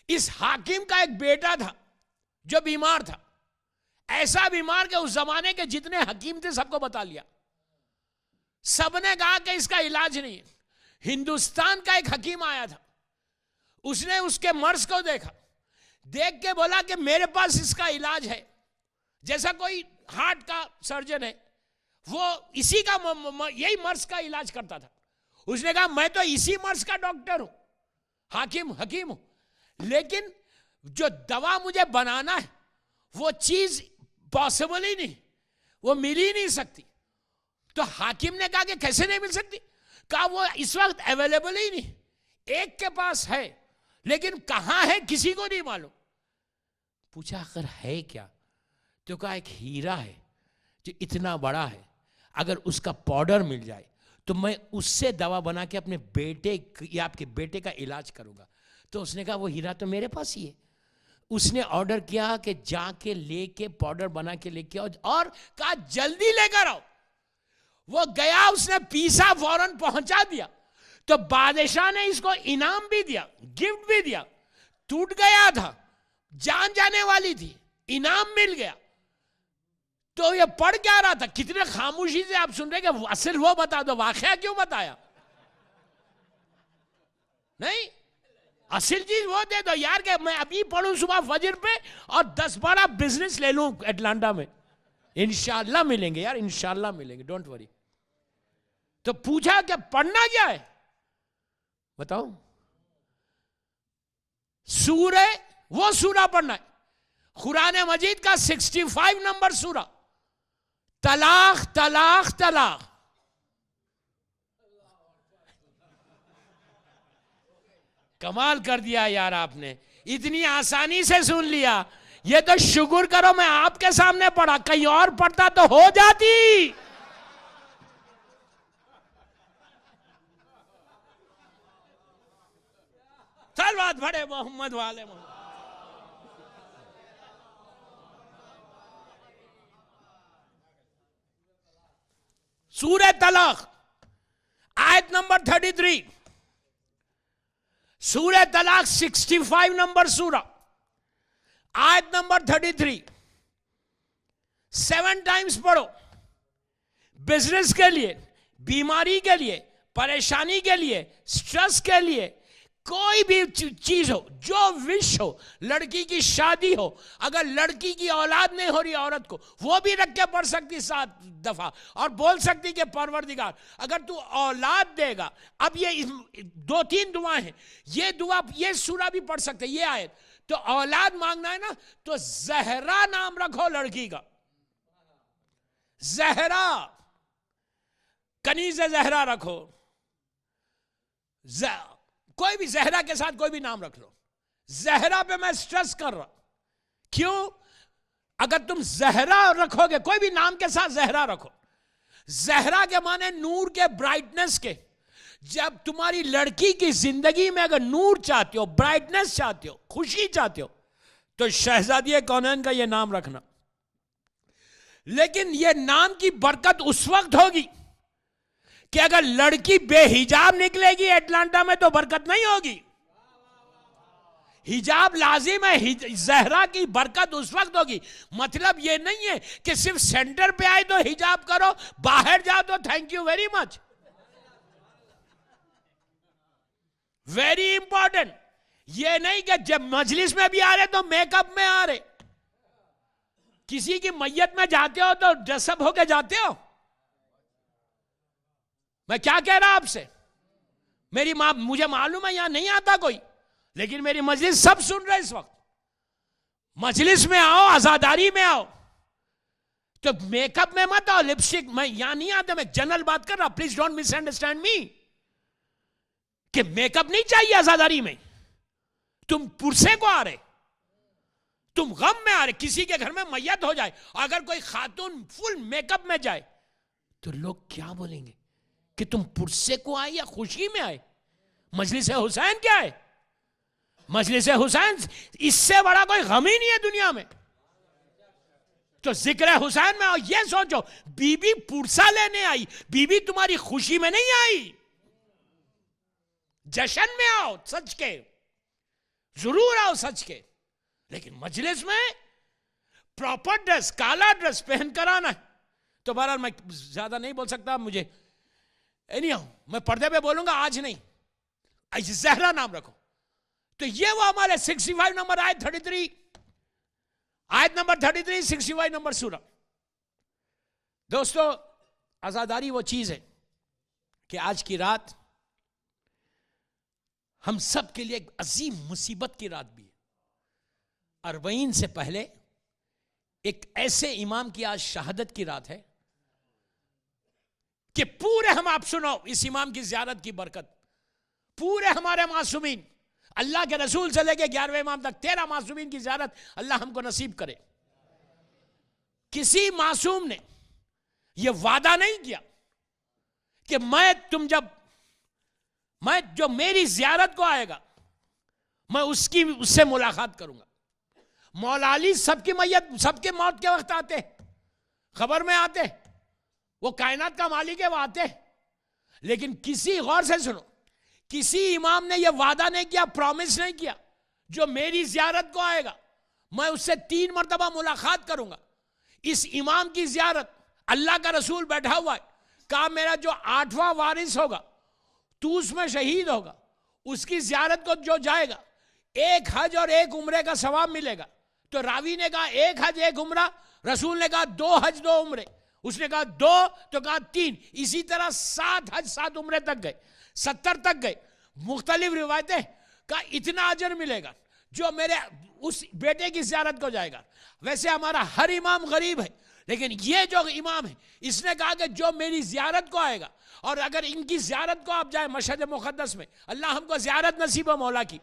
اس حاکم کا ایک بیٹا تھا جو بیمار تھا, ایسا بیمار کہ اس زمانے کے جتنے حکیم تھے سب کو بتا لیا. سب نے کہا کہ اس کا علاج نہیں ہے. ہندوستان کا ایک حکیم آیا تھا, اس نے اس کے مرض کو دیکھا, دیکھ کے بولا کہ میرے پاس اس کا علاج ہے. جیسا کوئی ہارٹ کا سرجن ہے, وہ اسی کا یہی مرض کا علاج کرتا تھا. اس نے کہا میں تو اسی مرض کا ڈاکٹر ہوں, حکیم ہوں, لیکن جو دوا مجھے بنانا ہے وہ چیز پاسبل ہی نہیں, وہ مل ہی نہیں سکتی. تو حاکم نے کہا کہ کیسے نہیں مل سکتی؟ کہا وہ اس وقت اویلیبل ہی نہیں, ایک کے پاس ہے لیکن کہاں ہے کسی کو نہیں معلوم. پوچھا اگر ہے کیا؟ تو کہا ایک ہیرا ہے جو اتنا بڑا ہے, اگر اس کا پاؤڈر مل جائے تو میں اس سے دوا بنا کے اپنے بیٹے یا آپ کے بیٹے کا علاج کروں گا. تو اس نے کہا وہ ہیرا تو میرے پاس ہی ہے. اس نے آرڈر کیا کہ جا کے لے کے پاؤڈر بنا کے لے کے آؤ, اور کہا جلدی لے کر آؤ. وہ گیا, اس نے پیسا, فوراً پہنچا دیا. تو بادشاہ نے اس کو انعام بھی دیا, گفٹ بھی دیا. ٹوٹ گیا تھا, جان جانے والی تھی, انعام مل گیا. تو یہ پڑھ کیا رہا تھا؟ کتنے خاموشی سے آپ سن رہے کہ اصل وہ بتا دو, واقعہ کیوں بتایا نہیں؟ اصل چیز وہ دے دو یار, کہ میں ابھی پڑھوں صبح فجر پہ اور 10-12 بزنس لے لوں اٹلانٹا میں. انشاءاللہ ملیں گے یار, انشاءاللہ ملیں گے, ڈونٹ وری. تو پوچھا کہ پڑھنا کیا ہے بتاؤ؟ سورہ, وہ سورہ پڑھنا ہے قرآن مجید کا 65 نمبر سورہ, طلاق طلاق طلاق. کمال کر دیا یار آپ نے, اتنی آسانی سے سن لیا. یہ تو شکر کرو میں آپ کے سامنے پڑھا, کہیں اور پڑھتا تو ہو جاتی. صلوات بڑے محمد والے محمد. سورہ طلاق آیت نمبر 33, سورہ طلاق 65 نمبر سورہ آیت نمبر 33. 7 ٹائمز پڑھو. بزنس کے لیے, بیماری کے لیے, پریشانی کے لیے, سٹریس کے لیے, کوئی بھی چیز ہو, جو وش ہو, لڑکی کی شادی ہو, اگر لڑکی کی اولاد نہیں ہو رہی عورت کو, وہ بھی رکھ کے پڑھ سکتی 7 دفعہ, اور بول سکتی کہ پروردگار اگر تو اولاد دے گا. اب یہ 2-3 دعائیں ہیں, یہ دعا, یہ سورہ بھی پڑھ سکتے, یہ آیت. تو اولاد مانگنا ہے نا, تو زہرا نام رکھو لڑکی کا, زہرا, کنیز زہرا رکھو. کوئی بھی زہرا کے ساتھ کوئی بھی نام رکھ لو. زہرا پہ میں سٹریس کر رہا, کیوں؟ اگر تم زہرا رکھو گے, کوئی بھی نام کے ساتھ زہرا رکھو. زہرا کے معنی نور کے, برائٹنس کے. جب تمہاری لڑکی کی زندگی میں اگر نور چاہتے ہو, برائٹنس چاہتے ہو, خوشی چاہتے ہو, تو شہزادی کونین کا یہ نام رکھنا. لیکن یہ نام کی برکت اس وقت ہوگی کہ اگر لڑکی بے حجاب نکلے گی اٹلانٹا میں تو برکت نہیں ہوگی. حجاب لازم ہے, زہرا کی برکت اس وقت ہوگی. مطلب یہ نہیں ہے کہ صرف سینٹر پہ آئے تو حجاب کرو, باہر جاؤ تو thank you very much. Very important. یہ نہیں کہ جب مجلس میں بھی آ رہے تو میک اپ میں آ رہے. کسی کی میت میں جاتے ہو تو ڈریس اپ ہو کے جاتے ہو. میں کیا کہہ رہا آپ سے؟ میری ماں, مجھے معلوم ہے یہاں نہیں آتا کوئی, لیکن میری مجلس سب سن رہے اس وقت. مجلس میں آؤ, آزاداری میں آؤ, تو میک اپ میں مت آؤ, لپسٹک. میں یہاں نہیں آتا, میں جنرل بات کر رہا, please don't miss understand me. کہ میک اپ نہیں چاہیے آزاداری میں. تم پرسے کو آ رہے, تم غم میں آ رہے, کسی کے گھر میں میت ہو جائے, اگر کوئی خاتون فل میک اپ میں جائے تو لوگ کیا بولیں گے کہ تم پرسے کو آئے یا خوشی میں آئے؟ مجلس حسین کیا ہے؟ مجلس حسین اس سے بڑا کوئی غم ہی نہیں ہے دنیا میں. تو ذکر حسین میں آؤ, یہ سوچو بی بی پرسا لینے آئی, بی بی تمہاری خوشی میں نہیں آئی, جشن میں آؤ سچ کے, ضرور آؤ سچ کے, لیکن مجلس میں پراپر ڈریس, کالا ڈریس پہن کر آنا ہے. تو بہرحال میں زیادہ نہیں بول سکتا, مجھے میں پردے پہ بولوں گا آج نہیں, زہرا نام رکھو. تو یہ وہ ہمارے 65 نمبر آیت 33, آیت نمبر 33 65 نمبر سورہ. دوستو عزاداری وہ چیز ہے کہ آج کی رات ہم سب کے لیے ایک عظیم مصیبت کی رات بھی ہے. 40 سے پہلے ایک ایسے امام کی آج شہادت کی رات ہے کہ پورے ہم, آپ سنو اس امام کی زیارت کی برکت, پورے ہمارے معصومین, اللہ کے رسول سے لے کے 11ویں امام تک 13 معصومین کی زیارت اللہ ہم کو نصیب کرے. کسی معصوم نے یہ وعدہ نہیں کیا کہ میں جو میری زیارت کو آئے گا میں اس سے ملاقات کروں گا. مولا علی سب کی موت کے وقت آتے, خبر میں آتے, وہ کائنات کا مالک ہے, وہ آتے. لیکن کسی, غور سے سنو, کسی امام نے یہ وعدہ نہیں کیا, پرومس نہیں کیا جو میری زیارت کو آئے گا میں اس سے 3 مرتبہ ملاقات کروں گا. اس امام کی زیارت, اللہ کا رسول بیٹھا ہوا ہے, کہا میرا جو 8واں وارث ہوگا تو اس میں شہید ہوگا, اس کی زیارت کو جو جائے گا 1 حج اور 1 عمرے کا ثواب ملے گا. تو راوی نے کہا 1 حج 1 عمرہ, رسول نے کہا 2 حج 2 عمرے, اس نے کہا 2 تو کہا 3, اسی طرح 7 حج 7 عمرے تک گئے, 70 تک گئے. مختلف روایتیں کا اتنا اجر ملے گا جو میرے اس بیٹے کی زیارت کو جائے گا. ویسے ہمارا ہر امام غریب ہے, لیکن یہ جو امام ہے اس نے کہا کہ جو میری زیارت کو آئے گا, اور اگر ان کی زیارت کو آپ جائیں مشہد مقدس میں, اللہ ہم کو زیارت نصیب ہو مولا کی,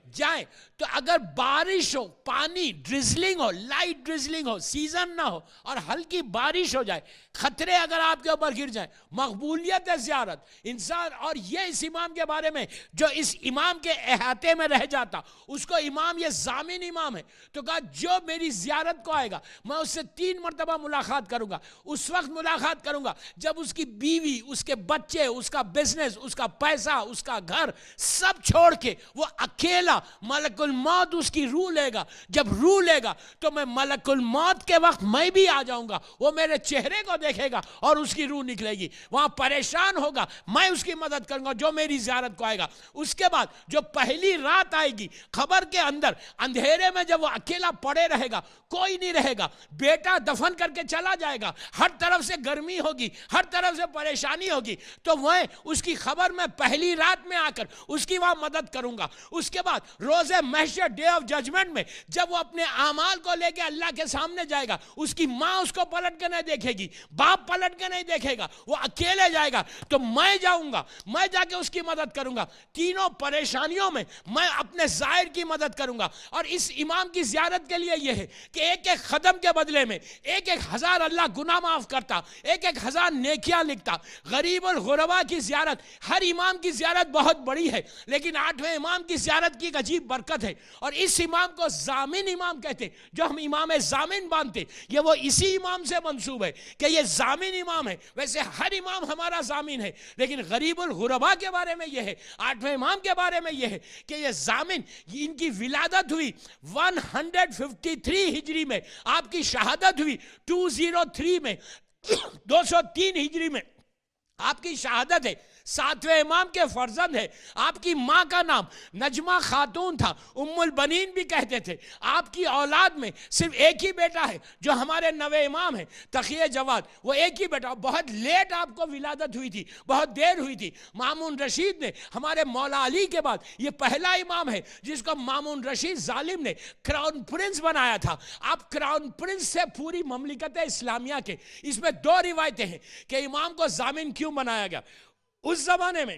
جائیں تو اگر بارش ہو, پانی ڈرزلنگ ہو, لائٹ ڈرزلنگ ہو, سیزن نہ ہو اور ہلکی بارش ہو جائے, خطرے اگر آپ کے اوپر گر جائیں, مقبولیت ہے زیارت انسان. اور یہ اس امام کے بارے میں جو اس امام کے احاطے میں رہ جاتا, اس کو امام, یہ ضامن امام ہے, تو کہا جو میری زیارت کو آئے گا میں اس سے 3 مرتبہ ملاقات کروں گا. اس وقت ملاقات کروں گا جب اس کی بیوی, اس کے بچے, اس کا بزنس, اس کا پیسہ, اس کا گھر سب چھوڑ کے وہ اکیلا, ملک الموت اس کی روح لے گا. جب روح لے گا تو میں ملک الموت کے وقت میں بھی آ جاؤں گا, وہ میرے چہرے کو دیکھے گا اور اس کی روح نکلے گی. وہاں پریشان ہوگا, میں اس کی مدد کروں گا جو میری زیارت کو آئے گا. اس کے بعد جو پہلی رات آئے گی قبر کے اندر اندھیرے میں, جب وہ اکیلا پڑے رہے گا, کوئی نہیں رہے گا, بیٹا دفن کر کے چلا جائے گا, ہر طرف سے گرمی ہوگی, ہر طرف سے پریشانی ہوگی, تو میں اس کی خبر میں پہلی رات میں آ کر اس کی وہاں مدد کروں گا. اس کے بعد روز محشر, ڈے آف ججمنٹ میں جب وہ اپنے اعمال کو لے کے اللہ کے سامنے جائے گا, اس کی ماں اس کو پلٹ کے نہیں دیکھے گی, باپ پلٹ کے نہیں دیکھے گا, وہ اکیلے جائے گا, تو میں جاؤں گا, میں جا کے اس کی مدد کروں گا. تینوں پریشانیوں میں میں اپنے ظاہر کی مدد کروں گا. اور اس امام کی زیارت کے لیے یہ ہے کہ 1-1 قدم کے بدلے میں 1-1000 اللہ گناہ معاف کرتا, 1-1000 نیکیاں لکھتا. غریب الغربا کی زیارت, ہر امام کی زیارت بہت بڑی ہے, لیکن 8ویں امام کی زیارت کی ایک عجیب برکت ہے. اور اس امام کو ضامن امام کہتے, جو ہم امام ضامن مانتے, یہ وہ اسی امام سے منسوب ہے کہ یہ ضامن امام ہے. ویسے ہر امام ہمارا ضامن ہے, لیکن غریب الغربا کے بارے میں یہ ہے, 8ویں امام کے بارے میں یہ ہے کہ یہ ضامن, ان کی ولادت ہوئی 153 ہجری میں, آپ کی شہادت ہوئی 203 میں, 203 ہجری میں آپ کی شہادت ہے. 7ویں امام کے فرزند ہے. آپ کی ماں کا نام نجمہ خاتون تھا, ام البنین بھی کہتے تھے. آپ کی اولاد میں صرف ایک ہی بیٹا ہے جو ہمارے 9ویں امام ہیں, تقی جواد, وہ ایک ہی بیٹا. بہت لیٹ آپ کو ولادت ہوئی تھی, بہت دیر ہوئی تھی. مامون رشید نے, ہمارے مولا علی کے بعد یہ پہلا امام ہے جس کو مامون رشید ظالم نے کراؤن پرنس بنایا تھا. آپ کراؤن پرنس سے پوری مملکت اسلامیہ کے, اس میں 2 روایتیں ہیں کہ امام کو ضامن کیوں بنایا گیا. اس زمانے میں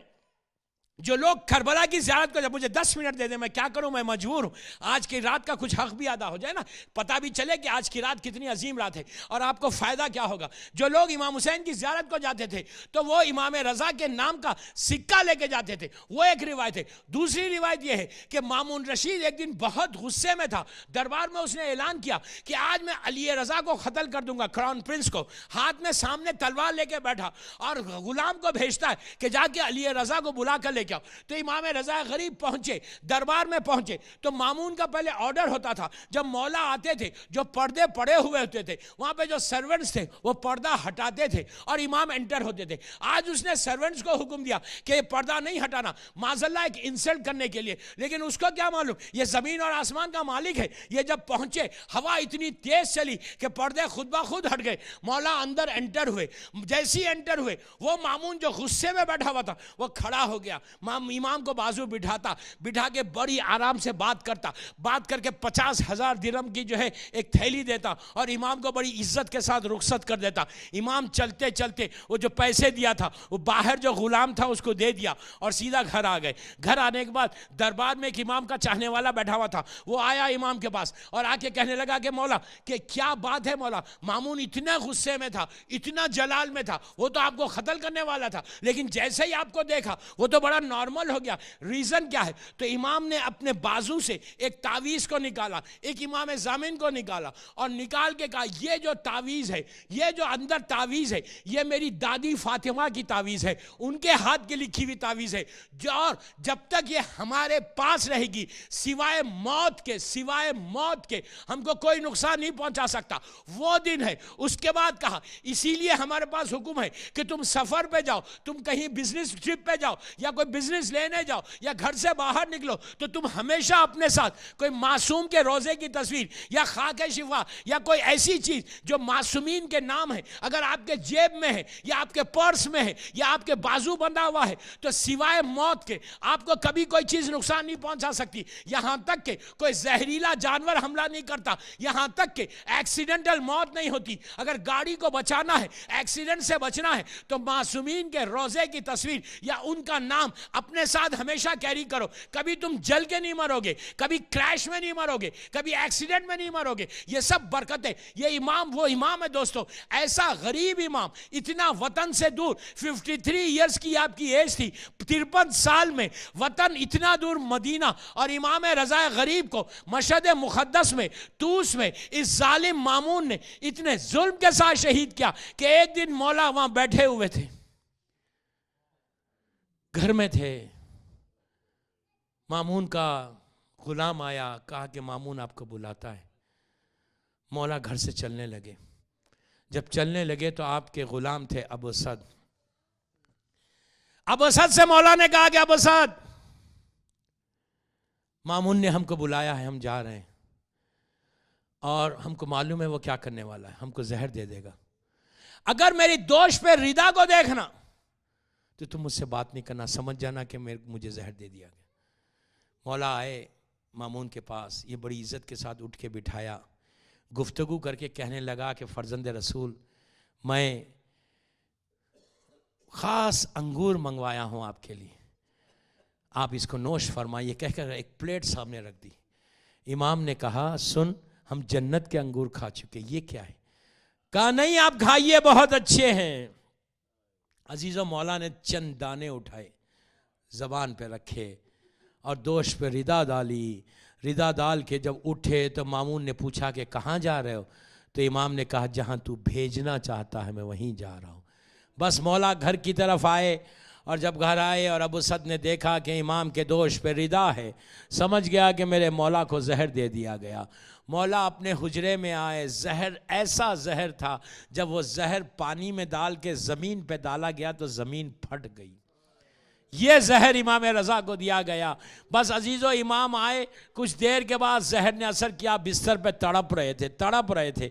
جو لوگ کربلا کی زیارت کو جب مجھے 10 منٹ دے دیں میں کیا کروں، میں مجبور ہوں آج کی رات کا کچھ حق بھی ادا ہو جائے نا، پتہ بھی چلے کہ آج کی رات کتنی عظیم رات ہے اور آپ کو فائدہ کیا ہوگا۔ جو لوگ امام حسین کی زیارت کو جاتے تھے تو وہ امام رضا کے نام کا سکہ لے کے جاتے تھے، وہ ایک روایت ہے۔ دوسری روایت یہ ہے کہ مامون رشید ایک دن بہت غصے میں تھا، دربار میں اس نے اعلان کیا کہ آج میں علی رضا کو قتل کر دوں گا، کراؤن پرنس کو، ہاتھ میں سامنے تلوار لے کے بیٹھا اور غلام کو بھیجتا ہے کہ جا کے علی رضا کو بلا کر لے کے آؤ۔ تو امام رضا غریب پہنچے، دربار میں پہنچے تو مامون کا پہلے آرڈر ہوتا تھا، جب مولا آتے تھے جو پردے پڑے ہوئے ہوتے تھے وہاں پہ جو سرونٹس تھے وہ پردہ ہٹاتے تھے اور امام انٹر ہوتے تھے۔ آج اس نے سرونٹس کو حکم دیا کہ یہ پردہ نہیں ہٹانا، معاذ اللہ ایک انسلٹ کرنے کے لیے، لیکن اس کو کیا معلوم یہ زمین اور آسمان کا مالک ہے۔ یہ جب پہنچے ہوا اتنی تیز چلی کہ پردے خود بخود ہٹ گئے، مولا اندر انٹر ہوئے۔ جیسی انٹر ہوئے وہ مامون جو غصے میں بیٹھا ہوا تھا وہ کھڑا ہو گیا، امام کو بازو بٹھا کے بڑی آرام سے بات کرتا، بات کر کے 50,000 درہم کی جو ہے ایک تھیلی دیتا اور امام کو بڑی عزت کے ساتھ رخصت کر دیتا۔ امام چلتے چلتے وہ جو پیسے دیا تھا وہ باہر جو غلام تھا اس کو دے دیا اور سیدھا گھر آ گئے۔ گھر آنے کے بعد دربار میں ایک امام کا چاہنے والا بیٹھا ہوا تھا، وہ آیا امام کے پاس اور آ کے کہنے لگا کہ مولا کہ کیا بات ہے مولا، مامون اتنے غصے میں تھا، اتنا جلال میں تھا، وہ تو آپ کو قتل کرنے والا تھا، لیکن جیسے ہی آپ کو دیکھا وہ تو بڑا نارمل ہو گیا، ریزن کیا ہے؟ تو امام نے اپنے بازو سے ایک تعویذ کو نکالا، ایک امام زامن کو نکالا اور نکال کے کہا یہ جو تعویذ ہے، یہ جو اندر تعویذ ہے، یہ میری دادی فاطمہ کی تعویذ ہے، ان کے ہاتھ کی لکھی ہوئی تعویذ ہے، اور جب تک یہ ہمارے پاس رہے گی سوائے موت کے ہم کو کوئی نقصان نہیں پہنچا سکتا۔ وہ دن ہے۔ اس کے بعد کہا اسی لیے ہمارے پاس حکم ہے کہ تم سفر پہ جاؤ، تم کہیں بزنس ٹرپ پہ جاؤ یا کوئی بزنس لینے جاؤ یا گھر سے باہر نکلو تو تم ہمیشہ اپنے ساتھ کوئی معصوم کے روزے کی تصویر یا خاک شفا یا کوئی ایسی چیز جو معصومین کے نام ہے اگر آپ کے جیب میں ہے یا آپ کے پرس میں ہے یا آپ کے بازو بندھا ہوا ہے تو سوائے موت کے آپ کو کبھی کوئی چیز نقصان نہیں پہنچا سکتی، یہاں تک کہ کوئی زہریلا جانور حملہ نہیں کرتا، یہاں تک کہ ایکسیڈنٹل موت نہیں ہوتی۔ اگر گاڑی کو بچانا ہے، ایکسیڈنٹ سے بچنا ہے تو معصومین کے روزے کی تصویر یا ان کا نام اپنے ساتھ ہمیشہ کیری کرو۔ کبھی تم جل کے نہیں مرو گے، کبھی کریش میں نہیں مرو گے، کبھی ایکسیڈنٹ میں نہیں مرو گے۔ یہ سب برکتیں، یہ امام وہ امام ہے دوستو، ایسا غریب امام، اتنا وطن سے دور، 53 ایئرز کی آپ کی ایج تھی، 53 سال میں وطن اتنا دور مدینہ، اور امام رضا غریب کو مشہد مقدس میں توس میں اس ظالم مامون نے اتنے ظلم کے ساتھ شہید کیا کہ ایک دن مولا وہاں بیٹھے ہوئے تھے، گھر میں تھے، مامون کا غلام آیا، کہا کہ مامون آپ کو بلاتا ہے۔ مولا گھر سے چلنے لگے، جب چلنے لگے تو آپ کے غلام تھے ابو اسد۔ ابو اسد سے مولا نے کہا کہ ابو اسد، مامون نے ہم کو بلایا ہے، ہم جا رہے ہیں اور ہم کو معلوم ہے وہ کیا کرنے والا ہے، ہم کو زہر دے دے گا، اگر میری دوش پہ ردا کو دیکھنا تو تم مجھ سے بات نہیں کرنا، سمجھ جانا کہ مجھے زہر دے دیا گیا۔ مولا آئے مامون کے پاس، یہ بڑی عزت کے ساتھ اٹھ کے بٹھایا، گفتگو کر کے کہنے لگا کہ فرزند رسول، میں خاص انگور منگوایا ہوں آپ کے لیے، آپ اس کو نوش فرمائیے، کہہ کر ایک پلیٹ سامنے رکھ دی۔ امام نے کہا سن، ہم جنت کے انگور کھا چکے، یہ کیا ہے؟ کہا نہیں آپ کھائیے، بہت اچھے ہیں۔ عزیزو، مولا نے چند دانے اٹھائے، زبان پہ رکھے اور دوش پہ ردا ڈالی، ردا ڈال کے جب اٹھے تو مامون نے پوچھا کہ کہاں جا رہے ہو؟ تو امام نے کہا جہاں تو بھیجنا چاہتا ہے میں وہیں جا رہا ہوں۔ بس مولا گھر کی طرف آئے، اور جب گھر آئے اور ابو اسد نے دیکھا کہ امام کے دوش پہ ردا ہے، سمجھ گیا کہ میرے مولا کو زہر دے دیا گیا۔ مولا اپنے حجرے میں آئے، زہر ایسا زہر تھا، جب وہ زہر پانی میں ڈال کے زمین پہ ڈالا گیا تو زمین پھٹ گئی۔ یہ زہر امام رضا کو دیا گیا۔ بس عزیزو، امام آئے، کچھ دیر کے بعد زہر نے اثر کیا، بستر پہ تڑپ رہے تھے،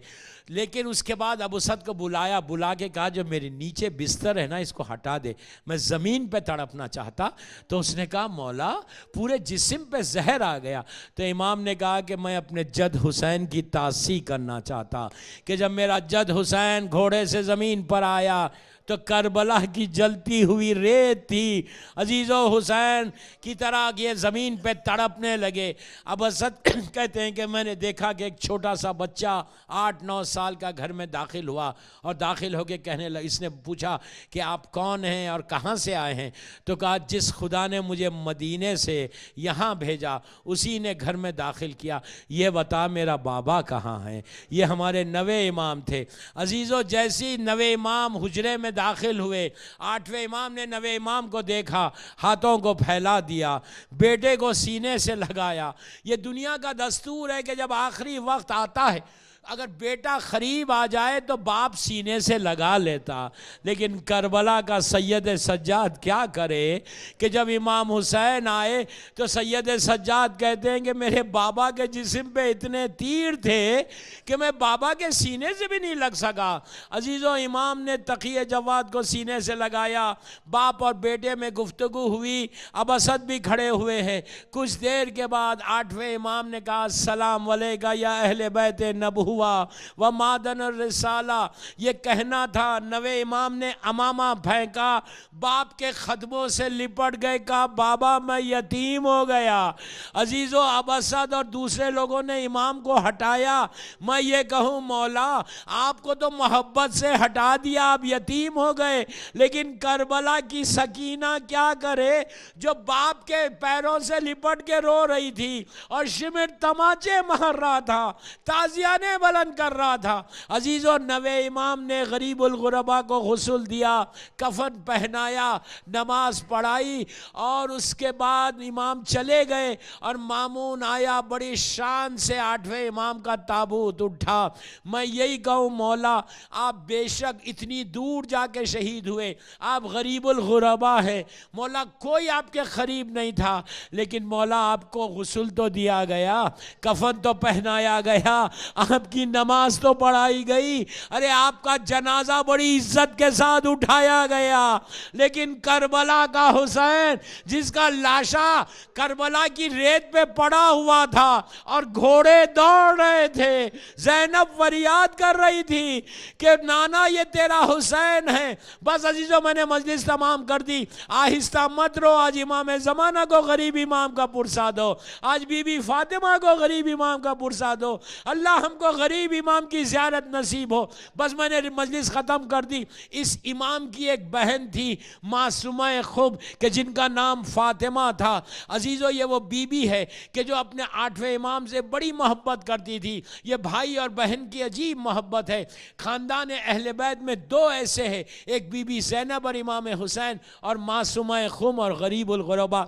لیکن اس کے بعد ابو اسد کو بلا کے کہا جو میرے نیچے بستر ہے نا اس کو ہٹا دے، میں زمین پہ تڑپنا چاہتا۔ تو اس نے کہا مولا پورے جسم پہ زہر آ گیا۔ تو امام نے کہا کہ میں اپنے جد حسین کی تعزیہ کرنا چاہتا کہ جب میرا جد حسین گھوڑے سے زمین پر آیا، تو کربلا کی جلتی ہوئی ریت تھی، عزیزو حسین کی طرح یہ زمین پہ تڑپنے لگے۔ اب اسد کہتے ہیں کہ میں نے دیکھا کہ ایک چھوٹا سا بچہ 8-9 سال کا گھر میں داخل ہوا، اور داخل ہو کے کہنے لگا، اس نے پوچھا کہ آپ کون ہیں اور کہاں سے آئے ہیں؟ تو کہا جس خدا نے مجھے مدینے سے یہاں بھیجا اسی نے گھر میں داخل کیا، یہ بتا میرا بابا کہاں ہے؟ یہ ہمارے نوے امام تھے۔ عزیزو جیسی نوے امام حجرے میں داخل ہوئے، 8ویں امام نے نوے امام کو دیکھا، ہاتھوں کو پھیلا دیا، بیٹے کو سینے سے لگایا۔ یہ دنیا کا دستور ہے کہ جب آخری وقت آتا ہے، اگر بیٹا قریب آ جائے تو باپ سینے سے لگا لیتا، لیکن کربلا کا سید سجاد کیا کرے کہ جب امام حسین آئے تو سید سجاد کہتے ہیں کہ میرے بابا کے جسم پہ اتنے تیر تھے کہ میں بابا کے سینے سے بھی نہیں لگ سکا۔ عزیزو امام نے تقی جواد کو سینے سے لگایا، باپ اور بیٹے میں گفتگو ہوئی، اب اسد بھی کھڑے ہوئے ہیں۔ کچھ دیر کے بعد 8ویں امام نے کہا السلام علیکہ یا اہل بیت نبوہ و مادن الرسالہ۔ یہ کہنا تھا، نوے امام نے امامہ پھینکا، باپ کے خدموں سے لپٹ گئے، کہا بابا میں یتیم ہو گیا۔ عزیزو اب اسد اور دوسرے لوگوں نے امام کو ہٹایا۔ میں یہ کہوں مولا آپ کو تو محبت سے ہٹا دیا، آپ یتیم ہو گئے، لیکن کربلا کی سکینہ کیا کرے جو باپ کے پیروں سے لپٹ کے رو رہی تھی اور شمر تماچے مار رہا تھا، تازیانے بلند کر رہا تھا۔ عزیزو نوے امام نے غریب الغربا کو غسل دیا، کفن پہنایا، نماز پڑھائی، اور اس کے بعد امام چلے گئے اور مامون آیا، بڑی شان سے 8ویں امام کا تابوت اٹھا۔ میں یہی کہوں مولا آپ بے شک اتنی دور جا کے شہید ہوئے، آپ غریب الغربا ہیں، مولا کوئی آپ کے قریب نہیں تھا، لیکن مولا آپ کو غسل تو دیا گیا، کفن تو پہنایا گیا، آپ کی نماز تو پڑھائی گئی، ارے آپ کا جنازہ بڑی عزت کے ساتھ اٹھایا گیا، لیکن کربلا کا حسین جس کا لاشا کربلا کی ریت پہ پڑا ہوا تھا اور گھوڑے دوڑ رہے تھے، زینب فریاد کر رہی تھی کہ نانا یہ تیرا حسین ہے۔ بس عزیزو میں نے مجلس تمام کر دی، آہستہ مت رو، آج امام زمانہ کو غریب امام کا پرسا دو، آج بی بی فاطمہ کو غریب امام کا پرسا دو، اللہ ہم کو غریب امام کی زیارت نصیب ہو۔ بس میں نے مجلس ختم کر دی۔ اس امام کی ایک بہن تھی معصومہ خوب کہ جن کا نام فاطمہ تھا۔ عزیزو یہ وہ بی بی ہے کہ جو اپنے 8ویں امام سے بڑی محبت کرتی تھی۔ یہ بھائی اور بہن کی عجیب محبت ہے۔ خاندان اہل بیت میں 2 ایسے ہیں، ایک بی بی زینب اور امام حسین، اور معصومہ خم اور غریب الغربا۔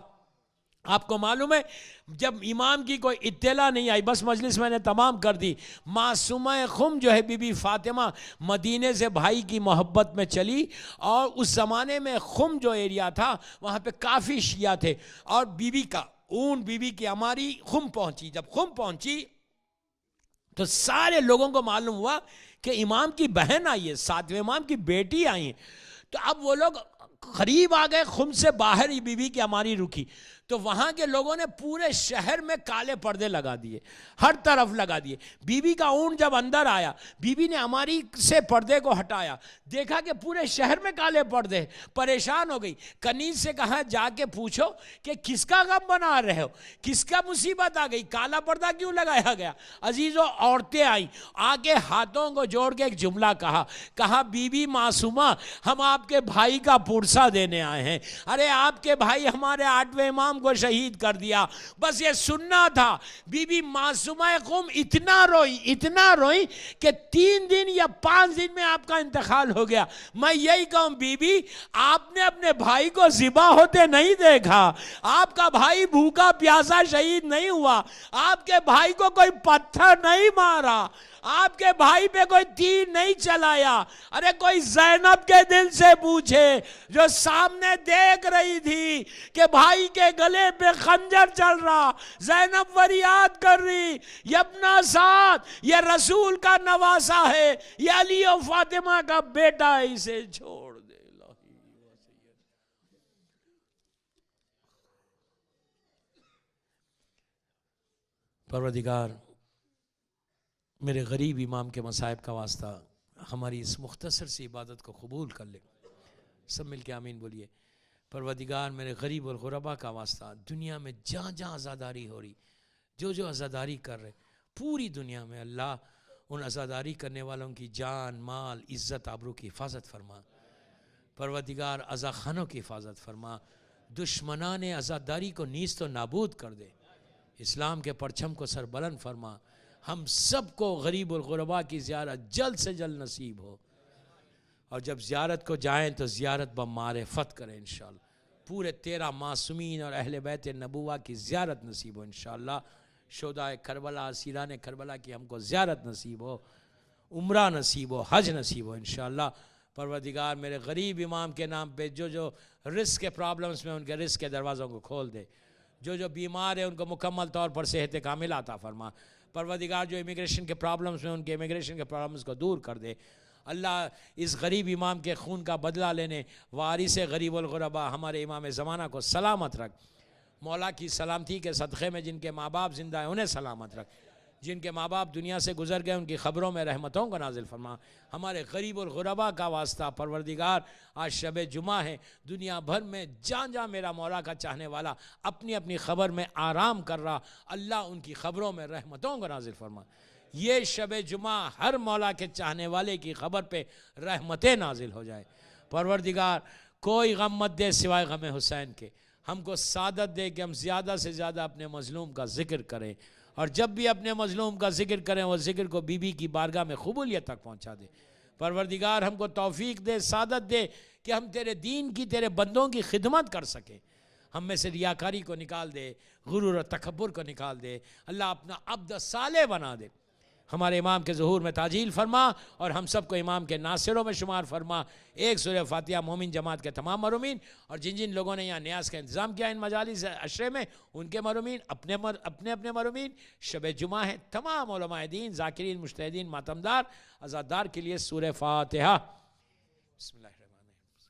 آپ کو معلوم ہے جب امام کی کوئی اطلاع نہیں آئی، بس مجلس میں نے تمام کر دی، معصومہ خم جو ہے بی بی فاطمہ مدینے سے بھائی کی محبت میں چلی، اور اس زمانے میں خم جو ایریا تھا وہاں پہ کافی شیعہ تھے، اور بی بی کا اون بی بی کی ہماری خم پہنچی۔ جب خم پہنچی تو سارے لوگوں کو معلوم ہوا کہ امام کی بہن آئی ہے، 7ویں امام کی بیٹی آئی ہیں، تو اب وہ لوگ قریب آ گئے، خم سے باہر ہی بی بی کی ہماری رکی، تو وہاں کے لوگوں نے پورے شہر میں کالے پردے لگا دیے، ہر طرف لگا دیے۔ بی بی کا اونٹ جب اندر آیا، بی بی نے ہماری سے پردے کو ہٹایا، دیکھا کہ پورے شہر میں کالے پردے، پریشان ہو گئی، کنیز سے کہا جا کے پوچھو کہ کس کا غم بنا رہے ہو، کس کا مصیبت آ گئی، کالا پردہ کیوں لگایا گیا؟ عزیزو عورتیں آئیں، آگے ہاتھوں کو جوڑ کے ایک جملہ کہا بی بی معصومہ ہم آپ کے بھائی کا پرسا دینے آئے ہیں، ارے آپ کے بھائی ہمارے 8ویں امام کو شہید کر دیا، بس یہ سننا تھا۔ بی بی معصومہ قوم اتنا روئی کہ 3 دن یا 5 دن میں آپ کا انتقال ہو گیا۔ میں یہی کہوں بی بی آپ نے اپنے بھائی کو ذبح ہوتے نہیں دیکھا، آپ کا بھائی بھوکا پیاسا شہید نہیں ہوا، آپ کے بھائی کو کوئی پتھر نہیں مارا، آپ کے بھائی پہ کوئی تیر نہیں چلایا۔ ارے کوئی زینب کے دل سے پوچھے جو سامنے دیکھ رہی تھی کہ بھائی کے گلے پہ خنجر چل رہا، زینب فریاد کر رہی یہ اپنا ساتھ، یہ رسول کا نواسا ہے، یہ علی و فاطمہ کا بیٹا ہے، اسے چھوڑ دے۔ پروردگار میرے غریب امام کے مصائب کا واسطہ ہماری اس مختصر سی عبادت کو قبول کر لے۔ سب مل کے آمین بولیے۔ پروردگار میرے غریب الغربا کا واسطہ، دنیا میں جہاں جہاں عزاداری ہو رہی، جو عزاداری کر رہے پوری دنیا میں، اللہ ان عزاداری کرنے والوں کی جان مال عزت آبرو کی حفاظت فرما۔ پروردگار عزا خانوں کی حفاظت فرما، دشمنان عزاداری کو نیست و نابود کر دے، اسلام کے پرچم کو سربلند فرما۔ ہم سب کو غریب الغربا کی زیارت جلد سے جلد نصیب ہو، اور جب زیارت کو جائیں تو زیارت بمعرفت کریں انشاءاللہ۔ پورے 13 معصومین اور اہل بیت نبوہ کی زیارت نصیب ہو انشاءاللہ۔ شہدائے کربلا، اسیران کربلا کی ہم کو زیارت نصیب ہو، عمرہ نصیب ہو، حج نصیب ہو انشاءاللہ۔ پروردگار میرے غریب امام کے نام پہ جو رزق کے پرابلمز میں ان کے رزق کے دروازوں کو کھول دے، جو بیمار ہیں ان کو مکمل طور پر صحت کامل عطا فرما۔ پروردگار جو امیگریشن کے پرابلمز میں ان کے امیگریشن کے پرابلمز کو دور کر دے۔ اللہ اس غریب امام کے خون کا بدلہ لینے وارث غریب الغربا ہمارے امام زمانہ کو سلامت رکھ۔ مولا کی سلامتی کے صدقے میں جن کے ماں باپ زندہ ہیں انہیں سلامت رکھ، جن کے ماں باپ دنیا سے گزر گئے ان کی خبروں میں رحمتوں کو نازل فرما۔ ہمارے غریب الغربا کا واسطہ پروردگار، آج شب جمعہ ہے، دنیا بھر میں جہاں جہاں میرا مولا کا چاہنے والا اپنی اپنی خبر میں آرام کر رہا، اللہ ان کی خبروں میں رحمتوں کو نازل فرما۔ یہ شب جمعہ ہر مولا کے چاہنے والے کی خبر پہ رحمتیں نازل ہو جائے۔ پروردگار کوئی غم مت دے سوائے غم حسین کے، ہم کو سعادت دے کہ ہم زیادہ سے زیادہ اپنے مظلوم کا ذکر کریں، اور جب بھی اپنے مظلوم کا ذکر کریں وہ ذکر کو بی بی کی بارگاہ میں قبولیت تک پہنچا دے۔ پروردگار ہم کو توفیق دے، سعادت دے کہ ہم تیرے دین کی، تیرے بندوں کی خدمت کر سکیں۔ ہم میں سے ریاکاری کو نکال دے، غرور و تکبر کو نکال دے، اللہ اپنا عبد صالح بنا دے۔ ہمارے امام کے ظہور میں تعجیل فرما، اور ہم سب کو امام کے ناصروں میں شمار فرما۔ ایک سورہ فاتحہ مومن جماعت کے تمام مرحومین، اور جن جن لوگوں نے یہاں نیاز کا انتظام کیا ان مجالس عشرے میں، ان کے مرحومین، اپنے اپنے مرحومین۔ شب جمعہ ہے، تمام علماء دین، ذاکرین، مجتہدین، ماتمدار، عزادار کے لیے سورہ فاتحہ۔ بسم اللہ الرحمن الرحیم،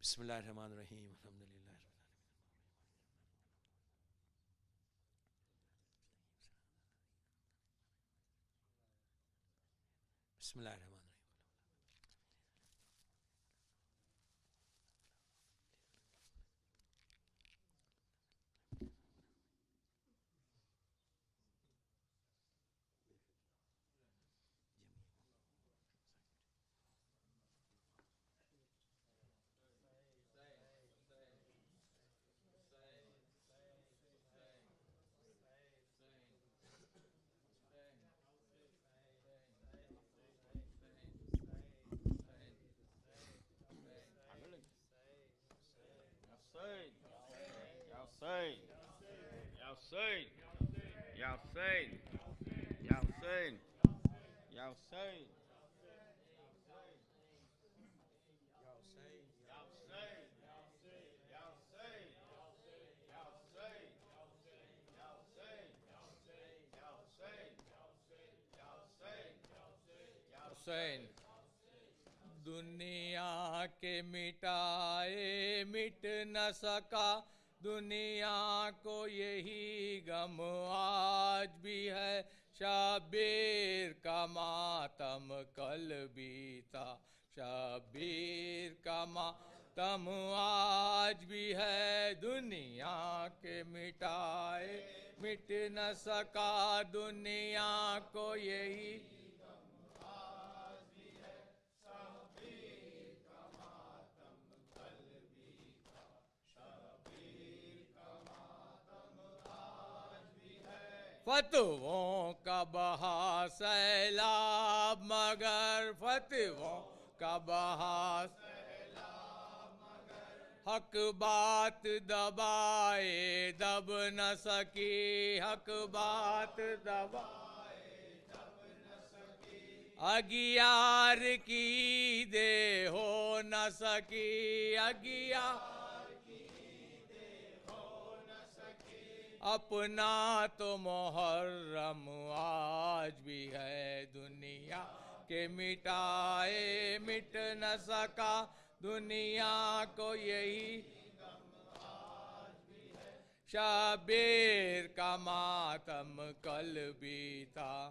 بسم اللہ الرحمن الرحیم، الحمدللہ بسم اللہ الرحمن الرحیم۔ حسین دنیا کے مٹائے مٹ نہ سکا، دنیا کو یہی غم آج بھی ہے، شبیر کا ماتم کل بھی تھا، شبیر کا ماتم آج بھی ہے، دنیا کے مٹائے مٹ نہ سکا، دنیا کو یہی فتووں کا بہا سیلاب مگر، فتووں کا بہا سیلاب مگر، حق بات دبائے دب نہ سکی، حق بات دبائے دب نہ سکی، اگیار کی دے ہو نہ سکی، اگیار اپنا تو محرم آج بھی ہے، دنیا کے مٹائے مٹ نہ سکا، دنیا کو یہی آج بھی ہے، شبیر کا ماتم کل بھی تھا،